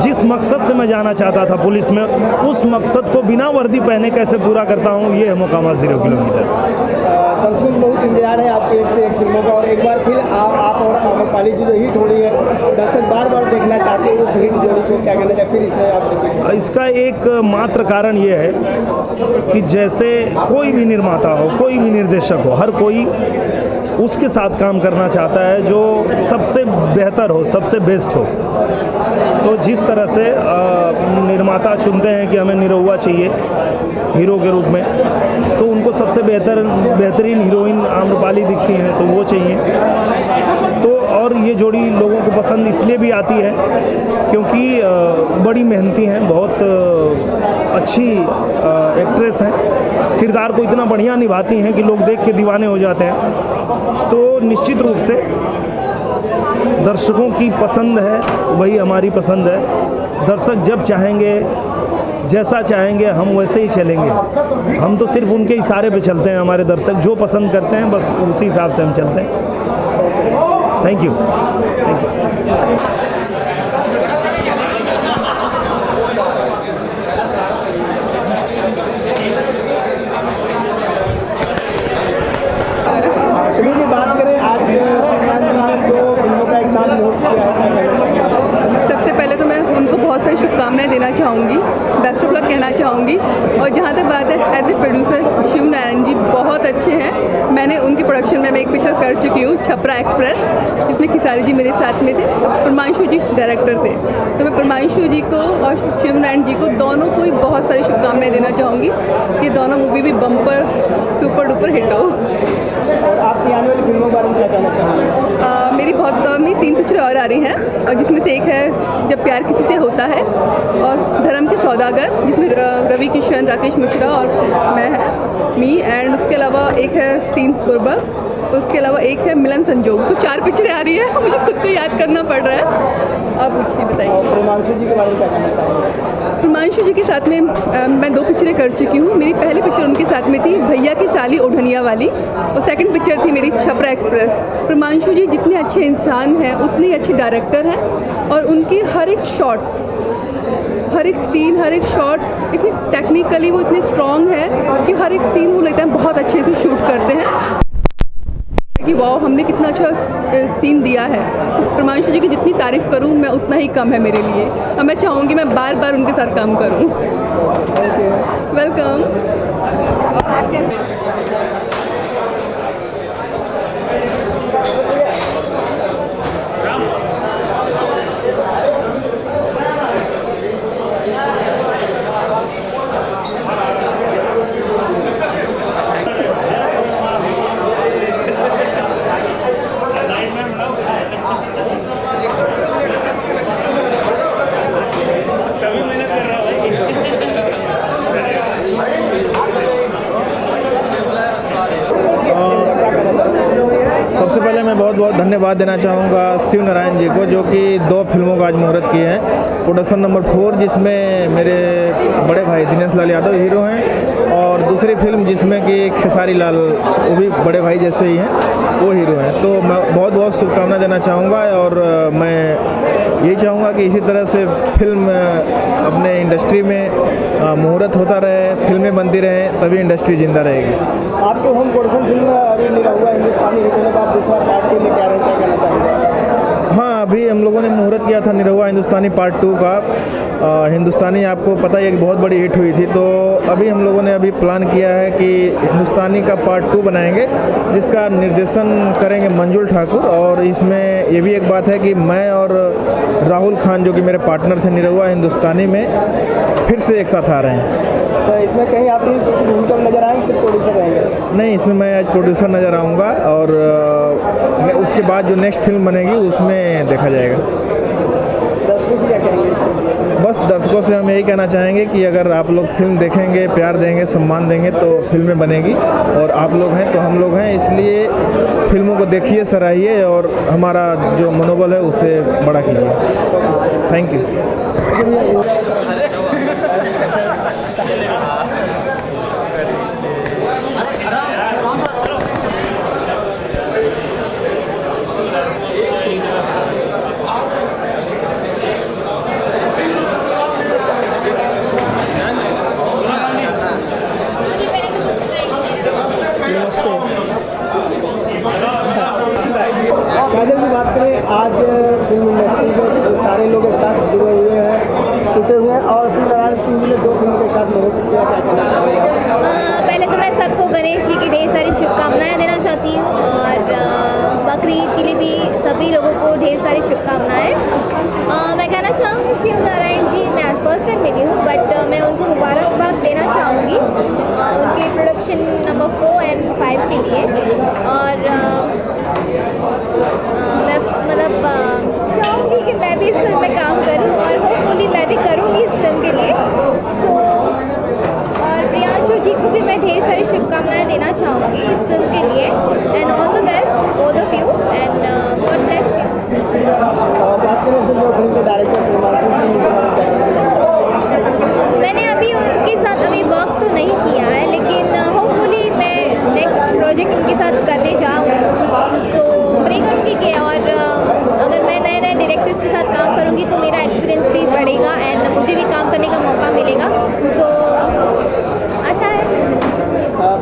जिस मकसद से मैं जाना चाहता था पुलिस में, उस मकसद को बिना वर्दी पहने कैसे पूरा करता हूँ, ये है मुकामा 0 किलोमीटर। दर्शकों को बहुत इंतजार है आपके एक से एक फिल्मों का, और एक बार फिर आप और आम्रपाली जी जो हिट हो रही है, दर्शक बार बार देखना चाहते हैं उस हिट जोड़ी को, क्या कहना चाहिए? फिर इसमें आप इसका एक मात्र कारण ये है कि जैसे कोई भी निर्माता हो, कोई भी निर्देशक हो, हर कोई उसके साथ काम करना चाहता है जो सबसे बेहतर हो, सबसे बेस्ट हो। तो जिस तरह से निर्माता चुनते हैं कि हमें निरहुआ चाहिए हीरो के रूप में, तो उनको सबसे बेहतरीन हीरोइन आम्रपाली दिखती हैं, तो वो चाहिए। तो और ये जोड़ी लोगों को पसंद इसलिए भी आती है क्योंकि बड़ी मेहनती हैं, बहुत अच्छी एक्ट्रेस हैं, किरदार को इतना बढ़िया निभाती हैं कि लोग देख के दीवाने हो जाते हैं। तो निश्चित रूप से दर्शकों की पसंद है, वही हमारी पसंद है। दर्शक जब चाहेंगे, जैसा चाहेंगे, हम वैसे ही चलेंगे। हम तो सिर्फ उनके इशारे पे चलते हैं। हमारे दर्शक जो पसंद करते हैं, बस उसी हिसाब से हम चलते हैं। Thank you. सुनील जी, बात करें आज संक्रांत में 2 फिल्मों का एक साथ नोट किया है, क्या कहना चाहेंगे? सबसे पहले तो मैं उनको बहुत सारी शुभकामनाएं देना चाहूँगी, बेस्ट ऑफ लक कहना चाहूँगी। और जहाँ तक बात है, as a producer Shiv Narayan ji बहुत अच्छे हैं। मैंने उनके प्रोडक्शन में मैं एक पिक्चर कर चुकी हूँ, छपरा एक्सप्रेस, जिसमें खिसारी जी मेरे साथ में थे, तो प्रमांशु जी डायरेक्टर थे। तो मैं प्रमांशु जी को और शिव नारायण जी को दोनों को ही बहुत सारी शुभकामनाएं देना चाहूँगी कि दोनों मूवी भी बम्पर सुपर डुपर हिट हो। और आपकी आने वाली फिल्मों के बारे में क्या कहना चाहेंगे? मेरी बहुत 3 पिक्चरें और आ रही हैं, और जिसमें से एक है जब प्यार किसी से होता है, और धर्म के सौदागर, जिसमें रवि किशन, राकेश मिश्रा और मैं है मी, एंड उसके अलावा एक है 3 पूर्वक, उसके अलावा एक है मिलन संजोग। तो 4 पिक्चरें आ रही है, मुझे खुद को याद करना पड़ रहा है। आप पूछिए, बताइए। प्रमांशु जी के बारे में क्या कहना चाहेंगे? प्रमांशु जी के साथ में मैं 2 पिक्चरें कर चुकी हूँ। मेरी पहली पिक्चर उनके साथ में थी भैया की साली ओढ़निया वाली, और सेकंड पिक्चर थी मेरी छपरा एक्सप्रेस। प्रमांशु जी जितने अच्छे इंसान हैं, उतने ही अच्छे डायरेक्टर हैं, और उनकी हर एक शॉट, हर एक सीन, हर एक शॉट इतनी टेक्निकली वो इतने स्ट्रॉन्ग है कि हर एक सीन वो लगता है बहुत अच्छे से शूट करते हैं कि वाह, हमने कितना अच्छा सीन दिया है। प्रमांशु जी की जितनी तारीफ़ करूं मैं उतना ही कम है मेरे लिए, और मैं चाहूँगी मैं बार बार उनके साथ काम करूं। वेलकम। और आप कैसे? सबसे पहले मैं बहुत बहुत धन्यवाद देना चाहूँगा शिव नारायण जी को, जो कि 2 फिल्मों का आज मुहूर्त किए हैं। प्रोडक्शन नंबर 4 जिसमें मेरे बड़े भाई दिनेश लाल यादव हीरो हैं, और दूसरी फिल्म जिसमें कि खेसारी लाल, वो भी बड़े भाई जैसे ही हैं, वो हीरो हैं। तो मैं बहुत बहुत शुभकामनाएं देना चाहूँगा, और मैं यही चाहूँगा कि इसी तरह से फिल्म अपने इंडस्ट्री में मुहूर्त होता रहे, फिल्में बनती रहें, तभी इंडस्ट्री जिंदा रहेगी। आपके होम प्रोडक्शन फिल्म अभी निरहुआ हिंदुस्तानी हिट होने के बाद दूसरा पार्ट 2 लेके आ रहे हैं, क्या कहना चाहेंगे? हाँ, अभी हम लोगों ने मुहूर्त किया था निरहुआ हिंदुस्तानी पार्ट 2 का। हिंदुस्तानी आपको पता ही है कि बहुत बड़ी हिट हुई थी, तो अभी हम लोगों ने अभी प्लान किया है कि हिंदुस्तानी का पार्ट 2 बनाएंगे, जिसका निर्देशन करेंगे मंजुल ठाकुर। और इसमें ये भी एक बात है कि मैं और राहुल खान, जो कि मेरे पार्टनर थे निरहुआ हिंदुस्तानी में, फिर से एक साथ आ रहे हैं। तो इसमें कहीं आप किसी भूमिका में नजर आएंगे, सिर्फ प्रोड्यूसर रहेंगे? नहीं, इसमें मैं आज प्रोड्यूसर नज़र आऊँगा, और उसके बाद जो नेक्स्ट फिल्म बनेगी उसमें देखा जाएगा। दर्शकों से क्या कहेंगे? बस दर्शकों से हम यही कहना चाहेंगे कि अगर आप लोग फिल्म देखेंगे, प्यार देंगे, सम्मान देंगे तो फिल्में बनेगी, और आप लोग हैं तो हम लोग हैं, इसलिए फिल्मों को देखिए, सराहिए और हमारा जो मनोबल है उसे बड़ा कीजिए। Thank you. काजल की बात करें, आज फिल्म इंडस्ट्री में सारे लोग एक साथ जुड़े हुए हैं, जुटे हुए हैं, और शिवनारायण सिंह जी ने 2 फिल्मों के साथ मुहूर्त किया, क्या कहना चाहेंगे आप? पहले तो मैं सबको गणेश जी की ढेर सारी शुभकामनाएं देना चाहती हूँ, और बकरीद के लिए भी सभी लोगों को ढेर सारी शुभकामनाएं। मैं कहना चाहूँगी शिव नारायण जी, मैं आज फर्स्ट टाइम मिली हूँ, बट मैं उनको मुबारकबाद देना चाहूँगी उनके प्रोडक्शन नंबर 4 और 5 के लिए, और मैं मतलब चाहूँगी कि मैं भी इस फिल्म में काम करूँ, और होपफुली मैं भी करूँगी इस फिल्म के लिए। और प्रियांशु जी को भी मैं ढेर सारी शुभकामनाएं देना चाहूँगी इस फिल्म के लिए, and all the best both of you, and God bless you. बात करें फिल्म के डायरेक्टर प्रमांशु जी, उनके बारे में क्या कहना चाहेंगे? मैंने अभी उनके साथ वर्क तो नहीं किया है, लेकिन होपफुली मैं नेक्स्ट प्रोजेक्ट उनके साथ करने जाऊँ, सो प्रे करूँगी कि, और अगर मैं नए नए डायरेक्टर्स के साथ काम करूँगी तो मेरा एक्सपीरियंस भी बढ़ेगा, एंड मुझे भी काम करने का मौका मिलेगा, सो अच्छा है।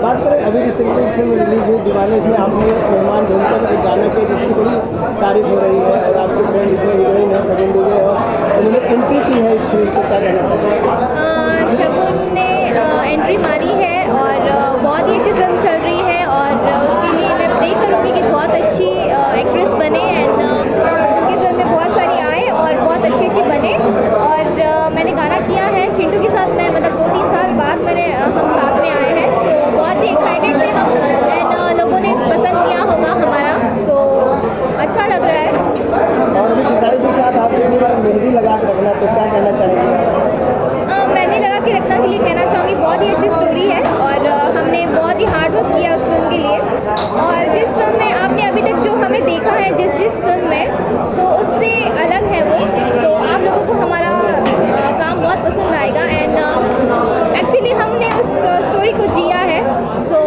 बात करें, अभी रिसेंटली फिल्म रिलीज हुई दीवाने, इसमें आपने मेहमान ढूंढकर एक गाना किया जिसकी बड़ी तारीफ हो रही है, और आपके फ्रेंड इसमें हीरोइन है शगुन देवी, और उन्होंने एंट्री की है इस फिल्म से, क्या कहना चाहते? शगुन ने एंट्री मारी है, और बहुत ही अच्छी फिल्म चल रही है, और उसके लिए मैं प्रे करूँगी कि बहुत अच्छी एक्ट्रेस बने, एंड उनकी फिल्म में बहुत सारी आए और बहुत अच्छी बने। और मैंने गाना किया है चिंटू के साथ, मैं मतलब 2-3 साल बाद हम साथ में आए हैं, सो बहुत ही एक्साइटेड थे हम, एंड लोगों ने पसंद किया होगा हमारा, सो अच्छा लग रहा है। और अभी किसाई के साथ आप मेहंदी लगा के रखना, तो क्या कहना चाहेंगे? मेहंदी लगा के रखना के लिए कहना चाहूँगी बहुत ही अच्छी स्टोरी है, और हमने बहुत ही हार्ड वर्क किया उस फिल्म के लिए, और जिस फिल्म में आपने अभी तक जो हमें देखा है जिस फिल्म में, तो उससे अलग है वो, तो आप लोगों को हमारा काम बहुत पसंद आएगा, एंड एक्चुअली हमने उस स्टोरी को जिया है, सो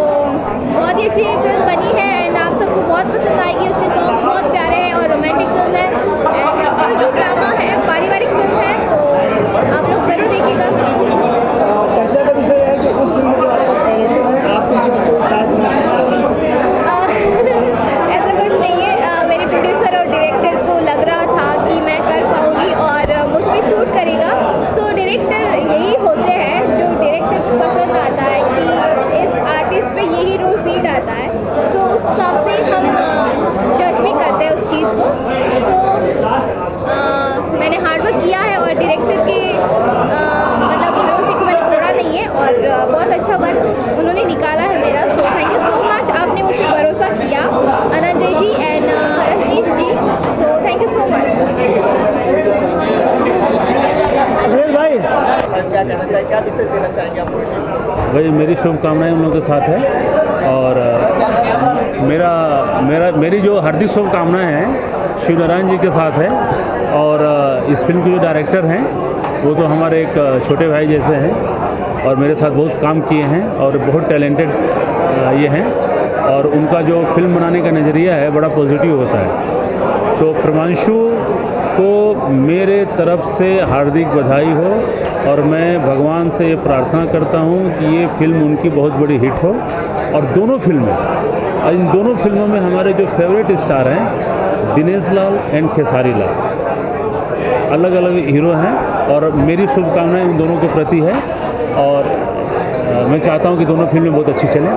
बहुत ही अच्छी फिल्म बनी है, एंड आप सबको बहुत पसंद आएगी। उसके सॉन्ग्स बहुत प्यारे हैं, और रोमांटिक फिल्म है, एंड फुल टू ड्रामा है, पारिवारिक फिल्म है, तो आप लोग ज़रूर देखिएगा। चर्चा का विषय है कि उस फिल्म में जो आपका कैरेक्टर है, आप किसी को साथ में ऐसा कुछ नहीं है, मेरे प्रोड्यूसर और डायरेक्टर को लग रहा था कि मैं कर पाऊँगी और मुझ पर सूट करेगा, सो डायरेक्टर यही होते हैं जो डायरेक्टर को पसंद आता है कि इस आर्टिस्ट पे यही रोल फीट आता है, सो उस हिसाब से हम जज भी करते हैं उस चीज़ को। सो मैंने हार्डवर्क किया है, और डायरेक्टर के मतलब भरोसे को मैंने तोड़ा नहीं है, और बहुत अच्छा वर्क उन्होंने निकाला है मेरा, so thank you so much, आपने मुझ पर भरोसा किया, Ananjay ji and Rajnish ji, so thank you so much. भाई क्या कहना चाहिए, क्या मैसेज देना चाहेंगे आप? भाई मेरी शुभकामनाएं उन लोगों के साथ है, और मेरी जो हार्दिक शुभकामनाएं हैं शिव नारायण जी के साथ है, और इस फिल्म के जो डायरेक्टर हैं वो तो हमारे एक छोटे भाई जैसे हैं, और मेरे साथ बहुत काम किए हैं, और बहुत टैलेंटेड ये हैं, और उनका जो फिल्म बनाने का नज़रिया है बड़ा पॉजिटिव होता है। तो प्रमांशु को मेरे तरफ से हार्दिक बधाई हो, और मैं भगवान से ये प्रार्थना करता हूँ कि ये फिल्म उनकी बहुत बड़ी हिट हो, और दोनों इन दोनों फिल्मों में हमारे जो फेवरेट स्टार हैं दिनेश लाल एंड खेसारी लाल अलग अलग हीरो हैं, और मेरी शुभकामनाएं इन दोनों के प्रति है, और मैं चाहता हूं कि दोनों फिल्में बहुत अच्छी चलें।